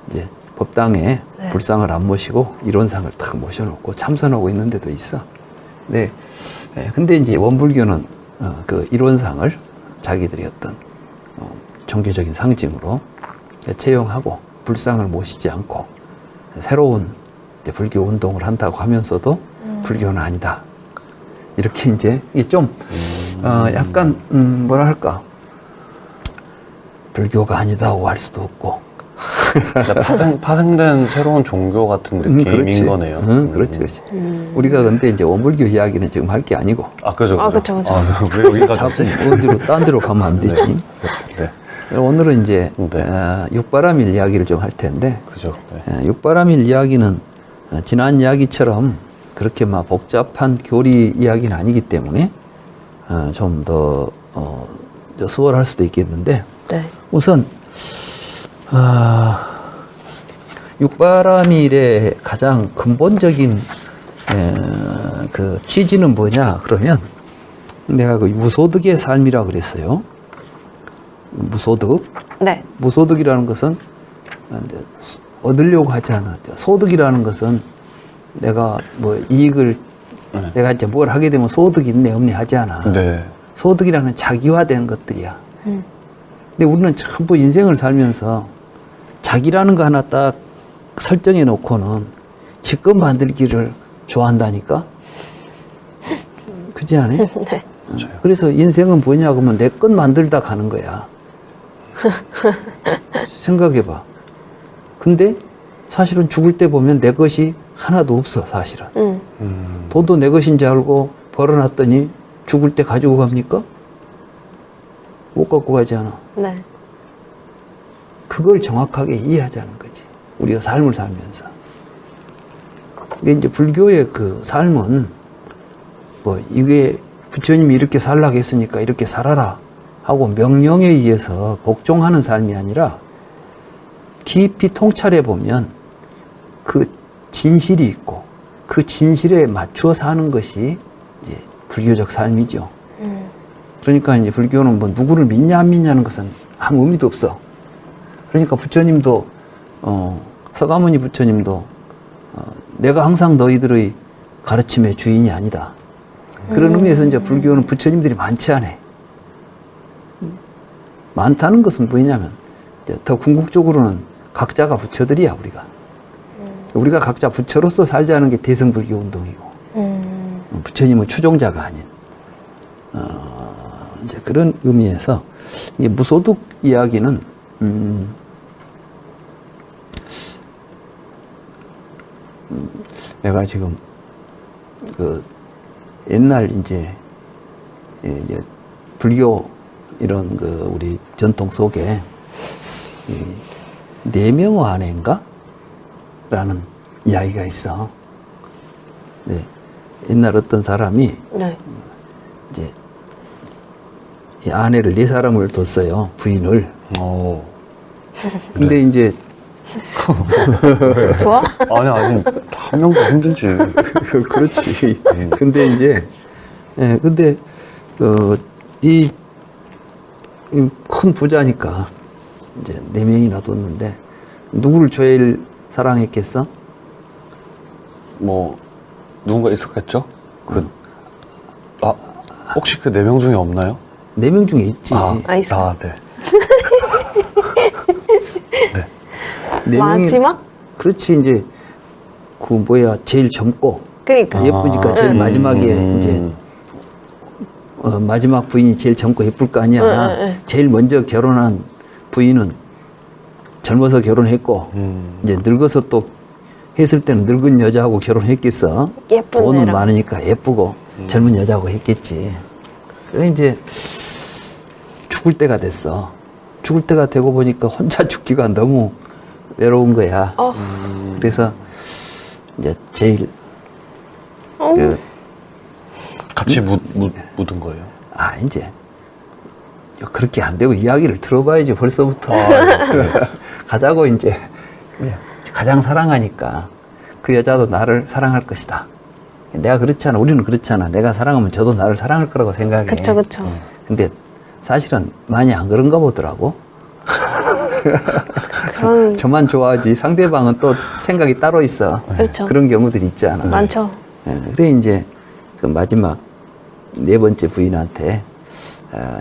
이제 법당에 네. 불상을 안 모시고 일원상을 탁 모셔놓고 참선하고 있는 데도 있어. 네. 근데 이제 원불교는 그 일원상을 자기들이 어떤 종교적인 상징으로 채용하고 불상을 모시지 않고 새로운 이제 불교 운동을 한다고 하면서도 불교는 아니다. 이렇게 이제 이게 좀 약간 뭐라 할까 불교가 아니다고 할 수도 없고 파생된 새로운 종교 같은 느낌인 그렇지. 거네요. 그렇지. 우리가 근데 이제 원불교 이야기는 지금 할 게 아니고 그죠. 그쵸. 왜 여기까지 자꾸 어디로 딴 데로 가면 안 되지. 네. 오늘은 이제 네. 육바람일 이야기를 좀 할 텐데 그죠. 네. 육바람일 이야기는 지난 이야기처럼 그렇게 막 복잡한 교리 이야기는 아니기 때문에 좀 더 수월할 수도 있겠는데 네. 우선 육바람일의 가장 근본적인 그 취지는 뭐냐 그러면 내가 그 무소득의 삶이라 그랬어요. 무소득. 네. 무소득이라는 것은 이제 얻으려고 하지 않아. 소득이라는 것은 내가 뭐 이익을 내가 이제 뭘 하게 되면 소득이 있네 없네 하지 않아. 네. 소득이라는 자기화된 것들이야. 근데 우리는 전부 인생을 살면서 자기라는 거 하나 딱 설정해 놓고는 지껏 만들기를 좋아한다니까? 그렇지 않아요? 네. 그래서 인생은 뭐냐 그러면 내 것 만들다 가는 거야. 생각해봐. 근데 사실은 죽을 때 보면 내 것이 하나도 없어, 사실은. 돈도 내 것인 줄 알고 벌어놨더니 죽을 때 가지고 갑니까? 못 갖고 가지 않아. 네. 그걸 정확하게 이해하자는 거지. 우리가 삶을 살면서. 이게 이제 불교의 그 삶은 뭐 이게 부처님이 이렇게 살라고 했으니까 이렇게 살아라 하고 명령에 의해서 복종하는 삶이 아니라 깊이 통찰해 보면 그 진실이 있고 그 진실에 맞추어 사는 것이 이제 불교적 삶이죠. 그러니까 이제 불교는 뭐 누구를 믿냐 안 믿냐는 것은 아무 의미도 없어. 그러니까 부처님도 서가모니 부처님도 내가 항상 너희들의 가르침의 주인이 아니다. 그런 의미에서 이제 불교는 부처님들이 많지 않아. 많다는 것은 뭐냐면 이제 더 궁극적으로는 각자가 부처들이야 우리가. 우리가 각자 부처로서 살자는 게 대승불교 운동이고 부처님은 추종자가 아닌 이제 그런 의미에서 이 무소득 이야기는 내가 지금 그 옛날 이제 불교 이런 그 우리 전통 속에 이 내명어 아내인가? 라는 이야기가 있어. 네. 옛날 어떤 사람이 네. 이제 이 아내를 4사람을 뒀어요. 부인을. 근데 이제 좋아? 아니 한 명도 힘들지. 그렇지. 근데 이제 근데 이 큰 부자니까 이제 4명이나 뒀는데 누구를 제일 사랑했겠어? 뭐 누군가 있었겠죠? 혹시 그 4명 중에 없나요? 4명 중에 있지. 있어. 네. 네 명이- 마지막? 그렇지, 이제, 제일 젊고, 그니까. 예쁘니까 제일 응. 마지막에 이제, 마지막 부인이 제일 젊고 예쁠 거 아니야. 응. 제일 먼저 결혼한 부인은 젊어서 결혼했고, 이제 늙어서 또 했을 때는 늙은 여자하고 결혼했겠어. 예쁜 돈은 애랑. 많으니까 예쁘고 젊은 여자하고 했겠지. 그래 이제 죽을 때가 됐어. 죽을 때가 되고 보니까 혼자 죽기가 너무 외로운 거야. 그래서 이제 제일 그, 같이 묻은 거예요? 이제 그렇게 안 되고 이야기를 들어봐야지 벌써부터. 가자고 이제 가장 사랑하니까 그 여자도 나를 사랑할 것이다. 내가 그렇잖아. 우리는 그렇잖아. 내가 사랑하면 저도 나를 사랑할 거라고 생각해. 그쵸. 근데 사실은 많이 안 그런가 보더라고. 그런, 저만 좋아하지 상대방은 또 생각이 따로 있어. 그렇죠. 그런 경우들이 있잖아. 많죠. 그래 이제 그 마지막 4번째 부인한테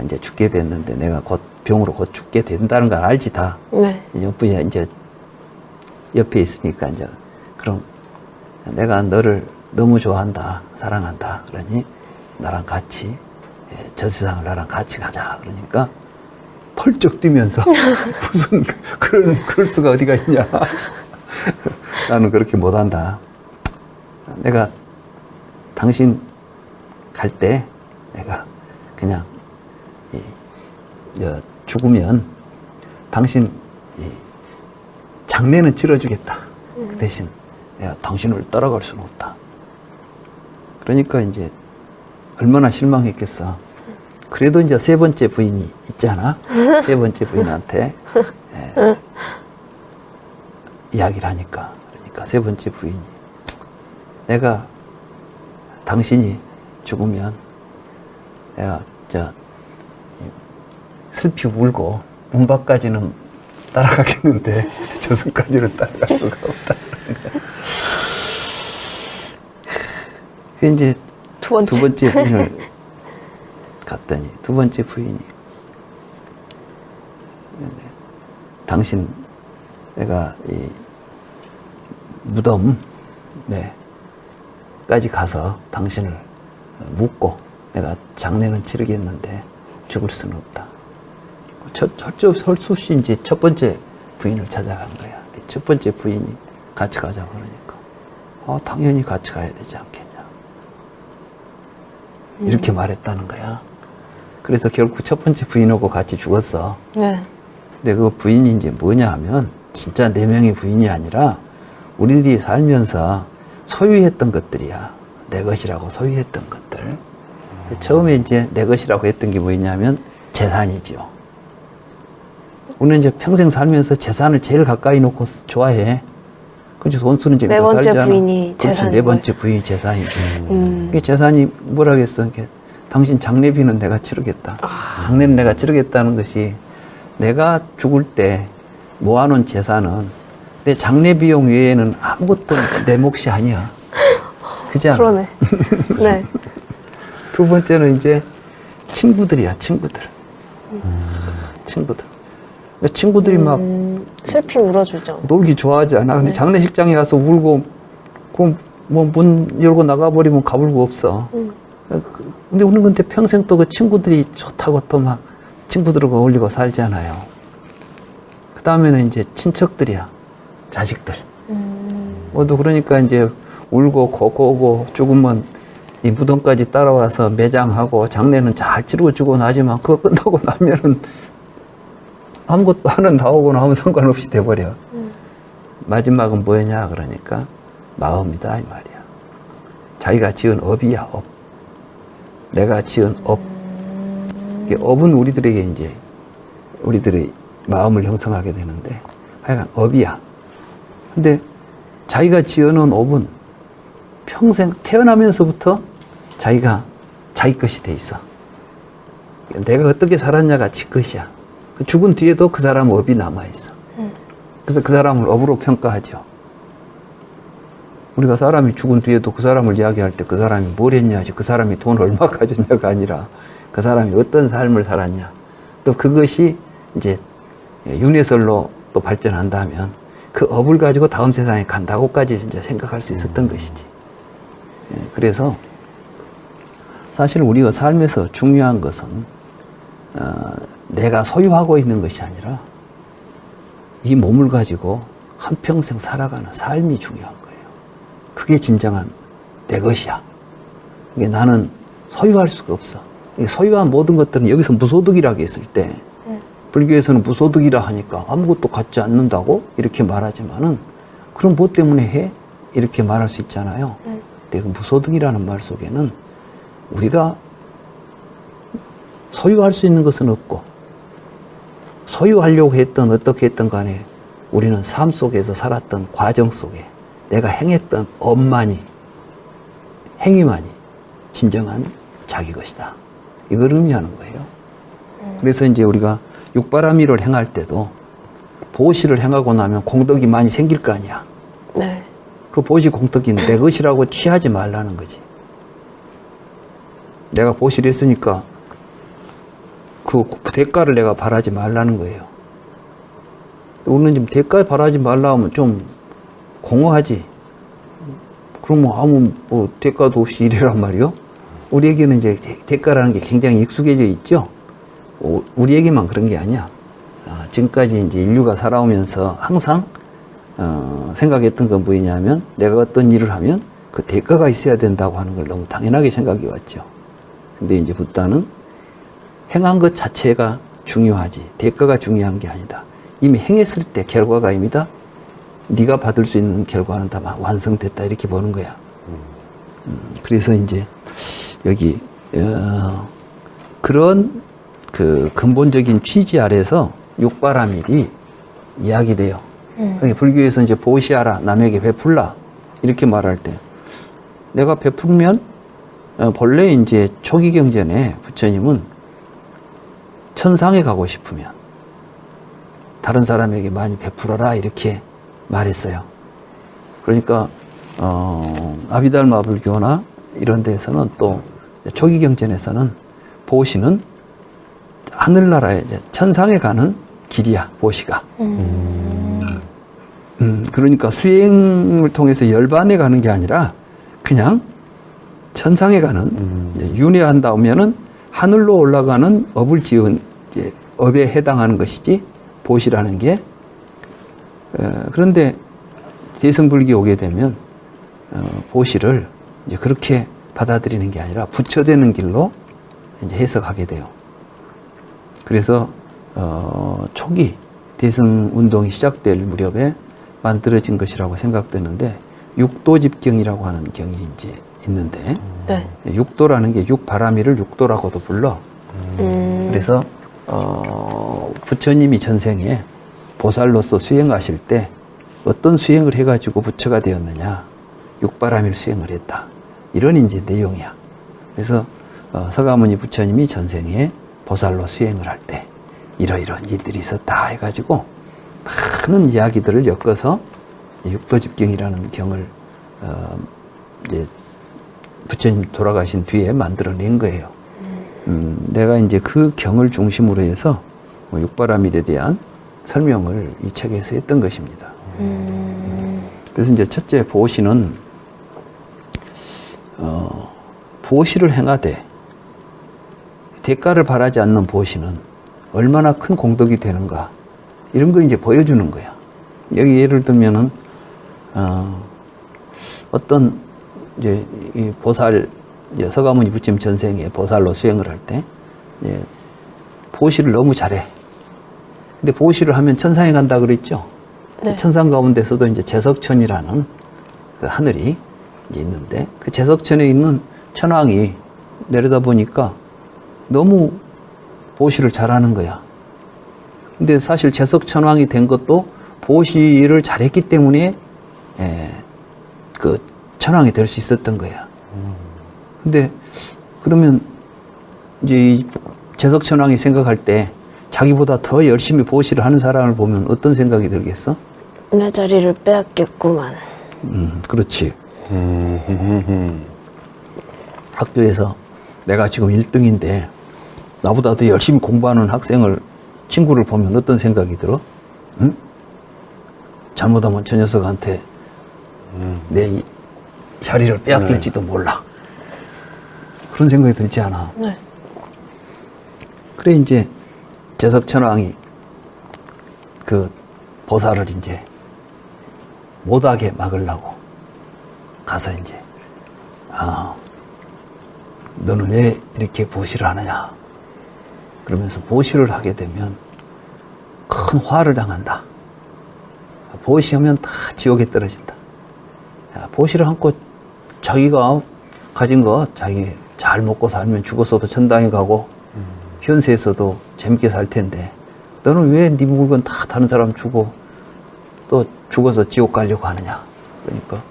이제 죽게 됐는데 내가 곧 병으로 곧 죽게 된다는 걸 알지 다. 네. 옆에 이제 옆에 있으니까 이제 그럼 내가 너를 너무 좋아한다, 사랑한다. 그러니 나랑 같이 저 세상을 나랑 같이 가자. 그러니까 펄쩍 뛰면서 무슨 그럴 수가 어디가 있냐. 나는 그렇게 못한다. 내가 당신 갈 때 내가 그냥 죽으면 당신 장례는 치러주겠다. 그 대신 내가 당신을 따라갈 수는 없다. 그러니까 이제 얼마나 실망했겠어. 그래도 이제 3번째 부인이 있잖아. 3번째 부인한테 이야기를 하니까. 그러니까 3번째 부인이 내가 당신이 죽으면 내가 슬피 울고 문 밖까지는 따라가겠는데 저승까지는 따라갈 수가 없다. 그 이제 두 번째. 2번째 부인을 갔더니 2번째 부인이 당신 내가 이 무덤에까지 가서 당신을 묻고 내가 장례는 치르겠는데 죽을 수는 없다. 할 수 없이 이제 첫 번째 부인을 찾아간 거야. 첫 번째 부인이 같이 가자고 그러니까 당연히 같이 가야 되지 않겠냐. 이렇게 말했다는 거야. 그래서 결국 첫 번째 부인하고 같이 죽었어. 네. 근데 그 부인이 이제 뭐냐 하면 진짜 4명의 부인이 아니라 우리들이 살면서 소유했던 것들이야. 내 것이라고 소유했던 것들. 처음에 이제 내 것이라고 했던 게 뭐냐면 재산이지요. 우리는 이제 평생 살면서 재산을 제일 가까이 놓고 좋아해. 그렇지, 돈수는 이제 4번째 살잖아. 부인이 그렇지, 재산인 4번째 부인이 재산이지. 이게 재산이 뭐라겠어. 당신 장례비는 내가 치르겠다. 장례는 내가 치르겠다는 것이 내가 죽을 때 모아놓은 재산은 내 장례 비용 외에는 아무것도 내 몫이 아니야. 그지 않아? 그러네. 네. 2번째는 이제 친구들이야, 친구들. 친구들. 친구들이 막 슬피 울어주죠. 놀기 좋아하지 않아. 근데 네. 장례식장에 가서 울고, 뭐 문 열고 나가버리면 가불고 없어. 근데 우리는 근데 평생 또 그 친구들이 좋다고 또 막 친구들하고 어울리고 살잖아요. 그 다음에는 이제 친척들이야. 자식들. 모두 그러니까 이제 울고 고고고 죽으면 이 무덤까지 따라와서 매장하고 장례는 잘 치르고 주고 나지만 그거 끝나고 나면은 아무것도 하는 나오거나 아무 상관없이 돼버려. 마지막은 뭐냐 그러니까 마음이다 이 말이야. 자기가 지은 업이야, 업. 내가 지은 업. 이 업은 우리들에게 이제 우리들의 마음을 형성하게 되는데 하여간 업이야. 근데 자기가 지어놓은 업은 평생 태어나면서부터 자기가 자기 것이 돼 있어. 내가 어떻게 살았냐가 지 것이야. 죽은 뒤에도 그 사람 업이 남아있어. 그래서 그 사람을 업으로 평가하죠. 우리가 사람이 죽은 뒤에도 그 사람을 이야기할 때 그 사람이 뭘 했냐지, 그 사람이 돈 얼마 가졌냐가 아니라 그 사람이 어떤 삶을 살았냐. 또 그것이 이제 윤회설로 또 발전한다면 그 업을 가지고 다음 세상에 간다고까지 이제 생각할 수 있었던 것이지. 그래서 사실 우리가 삶에서 중요한 것은 내가 소유하고 있는 것이 아니라 이 몸을 가지고 한평생 살아가는 삶이 중요한 거예요. 그게 진정한 내 것이야. 이게 나는 소유할 수가 없어. 소유한 모든 것들은 여기서 무소득이라고 했을 때 불교에서는 무소득이라 하니까 아무것도 갖지 않는다고 이렇게 말하지만은 그럼 뭐 때문에 해? 이렇게 말할 수 있잖아요. 근데 그 무소득이라는 말 속에는 우리가 소유할 수 있는 것은 없고 소유하려고 했던 어떻게 했던 간에 우리는 삶 속에서 살았던 과정 속에 내가 행했던 업만이 행위만이 진정한 자기 것이다. 이걸 의미하는 거예요. 그래서 이제 우리가 육바라밀을 행할 때도 보시를 행하고 나면 공덕이 많이 생길 거 아니야. 네. 그 보시 공덕이 내 것이라고 취하지 말라는 거지. 내가 보시를 했으니까 그 대가를 내가 바라지 말라는 거예요. 우리는 지금 대가 바라지 말라 하면 좀 공허하지. 그러면 아무 뭐 대가도 없이 이래란 말이요. 우리에게는 이제 대가라는 게 굉장히 익숙해져 있죠. 우리에게만 그런 게 아니야. 지금까지 이제 인류가 살아오면서 항상 생각했던 건 뭐냐면 내가 어떤 일을 하면 그 대가가 있어야 된다고 하는 걸 너무 당연하게 생각해 왔죠. 근데 이제 부다는 행한 것 자체가 중요하지 대가가 중요한 게 아니다. 이미 행했을 때 결과가 입니다. 네가 받을 수 있는 결과는 다 완성됐다 이렇게 보는 거야. 그래서 이제 여기 그런 그 근본적인 취지 아래서 육바라밀이 이야기돼요. 그러니까 불교에서 이제 보시하라, 남에게 베풀라 이렇게 말할 때 내가 베풀면 본래 이제 초기 경전에 부처님은 천상에 가고 싶으면 다른 사람에게 많이 베풀어라 이렇게 말했어요. 그러니까 아비달마 불교나 이런 데서는 또 초기 경전에서는 보시는 하늘나라에 이제 천상에 가는 길이야, 보시가. 그러니까 수행을 통해서 열반에 가는 게 아니라 그냥 천상에 가는 윤회한다 오면은 하늘로 올라가는 업을 지은 이제 업에 해당하는 것이지 보시라는 게. 그런데 대승불교 오게 되면 보시를 이제 그렇게 받아들이는 게 아니라 부처되는 길로 이제 해석하게 돼요. 그래서 초기 대승 운동이 시작될 무렵에 만들어진 것이라고 생각되는데 육도집경이라고 하는 경이 이제 있는데 네. 육도라는 게 육바라밀을 육도라고도 불러. 그래서 부처님이 전생에 보살로서 수행하실 때 어떤 수행을 해가지고 부처가 되었느냐, 육바라밀 수행을 했다. 이런 이제 내용이야. 그래서 서가모니 부처님이 전생에 보살로 수행을 할 때 이러이러한 일들이 있었다 해가지고 많은 이야기들을 엮어서 육도집경이라는 경을 이제 부처님 돌아가신 뒤에 만들어낸 거예요. 내가 이제 그 경을 중심으로 해서 육바라밀에 대한 설명을 이 책에서 했던 것입니다. 그래서 이제 첫째 보시는 보시를 행하되 대가를 바라지 않는 보시는 얼마나 큰 공덕이 되는가 이런 걸 이제 보여주는 거야. 여기 예를 들면은 어떤 이제 이 보살 이제 서가모니 부처님 전생에 보살로 수행을 할 때 보시를 너무 잘해. 근데 보시를 하면 천상에 간다 그랬죠. 네. 천상 가운데서도 이제 제석천이라는 그 하늘이 이제 있는데 그 제석천에 있는 천왕이 내려다 보니까 너무 보시를 잘하는 거야. 근데 사실 제석천왕이 된 것도 보시를 잘했기 때문에 그 천왕이 될 수 있었던 거야. 근데 그러면 이제 이 제석천왕이 생각할 때 자기보다 더 열심히 보시를 하는 사람을 보면 어떤 생각이 들겠어? 내 자리를 빼앗겼구만. 그렇지. 학교에서 내가 지금 1등인데 나보다 더 열심히 공부하는 학생을 친구를 보면 어떤 생각이 들어? 응? 잘못하면 저 녀석한테 내 이 자리를 빼앗길지도 몰라. 그런 생각이 들지 않아. 네. 그래 이제 제석천왕이 그 보살을 이제 못하게 막으려고 가서 이제 너는 왜 이렇게 보시를 하느냐 그러면서 보시를 하게 되면 큰 화를 당한다. 보시하면 다 지옥에 떨어진다. 보시를 않고 자기가 가진 거 자기 잘 먹고 살면 죽어서도 천당에 가고 현세에서도 재밌게 살 텐데 너는 왜 네 물건 다 다른 사람 주고 또 죽어서 지옥 가려고 하느냐. 그러니까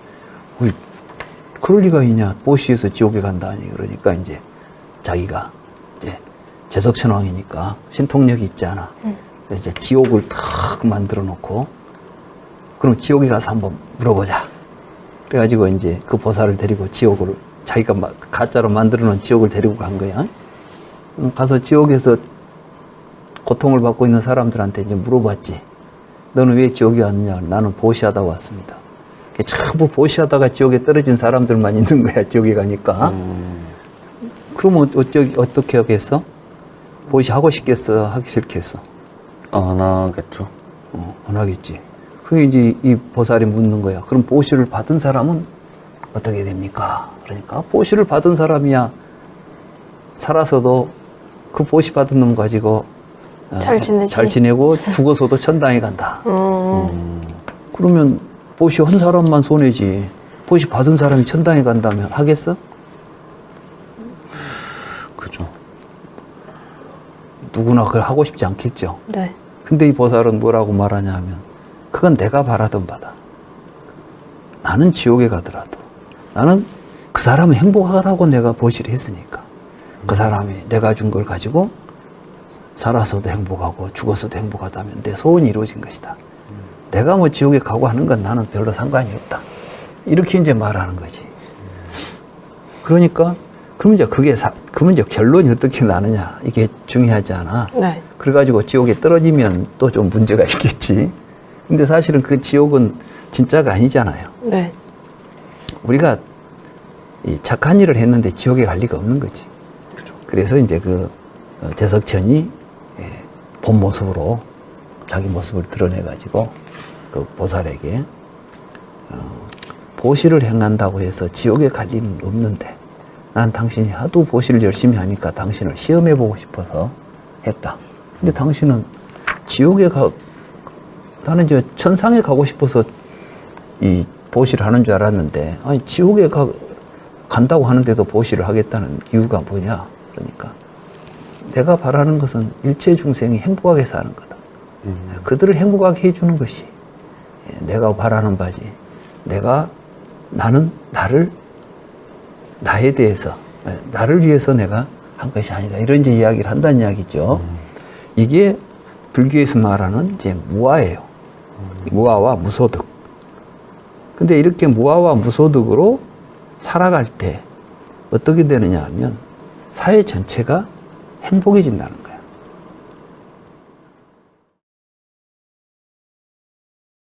그럴 리가 있냐. 보시에서 지옥에 간다니. 그러니까 이제 자기가 이제 제석천왕이니까 신통력이 있지 않아. 그래서 이제 지옥을 탁 만들어 놓고 그럼 지옥에 가서 한번 물어보자. 그래가지고 이제 그 보살을 데리고 지옥을 자기가 가짜로 만들어 놓은 지옥을 데리고 간 거야. 가서 지옥에서 고통을 받고 있는 사람들한테 이제 물어봤지. 너는 왜 지옥에 왔느냐? 나는 보시하다 왔습니다. 전부 보시하다가 지옥에 떨어진 사람들만 있는 거야, 지옥에 가니까. 그러면 어떻게 하겠어? 보시하고 싶겠어? 하기 싫겠어? 안 하겠죠. 안 하겠지. 그게 이제 이 보살이 묻는 거야. 그럼 보시를 받은 사람은 어떻게 됩니까? 그러니까 보시를 받은 사람이야 살아서도 그 보시 받은 놈 가지고 잘 지내지. 잘 지내고 죽어서도 천당에 간다. 그러면 보시 한 사람만 손해지. 보시 받은 사람이 천당에 간다면 하겠어? 그죠. 누구나 그걸 하고 싶지 않겠죠. 네. 근데 이 보살은 뭐라고 말하냐 하면 그건 내가 바라던 바다. 나는 지옥에 가더라도 나는 그 사람을 행복하라고 내가 보시를 했으니까 그 사람이 내가 준 걸 가지고 살아서도 행복하고 죽어서도 행복하다면 내 소원이 이루어진 것이다. 내가 뭐 지옥에 가고 하는 건 나는 별로 상관이 없다. 이렇게 이제 말하는 거지. 그러니까 그럼 이제 그러면 이제 결론이 어떻게 나느냐 이게 중요하지 않아. 네. 그래가지고 지옥에 떨어지면 또 좀 문제가 있겠지. 근데 사실은 그 지옥은 진짜가 아니잖아요. 네. 우리가 이 착한 일을 했는데 지옥에 갈 리가 없는 거지. 그래서 이제 그 제석천이 본 모습으로 자기 모습을 드러내가지고 그 보살에게 보시를 행한다고 해서 지옥에 갈 일은 없는데 난 당신이 하도 보시를 열심히 하니까 당신을 시험해보고 싶어서 했다. 근데 당신은 지옥에 나는 이제 천상에 가고 싶어서 이 보시를 하는 줄 알았는데 아니 지옥에 간다고 하는데도 보시를 하겠다는 이유가 뭐냐. 그러니까 내가 바라는 것은 일체 중생이 행복하게 사는 거다. 그들을 행복하게 해주는 것이 내가 바라는 바지. 나는 나에 대해서 나를 위해서 내가 한 것이 아니다. 이런 이제 이야기를 한다는 이야기죠. 이게 불교에서 말하는 이제 무아예요. 무아와 무소득. 근데 이렇게 무아와 무소득으로 살아갈 때 어떻게 되느냐 하면 사회 전체가 행복해진다는 거예요.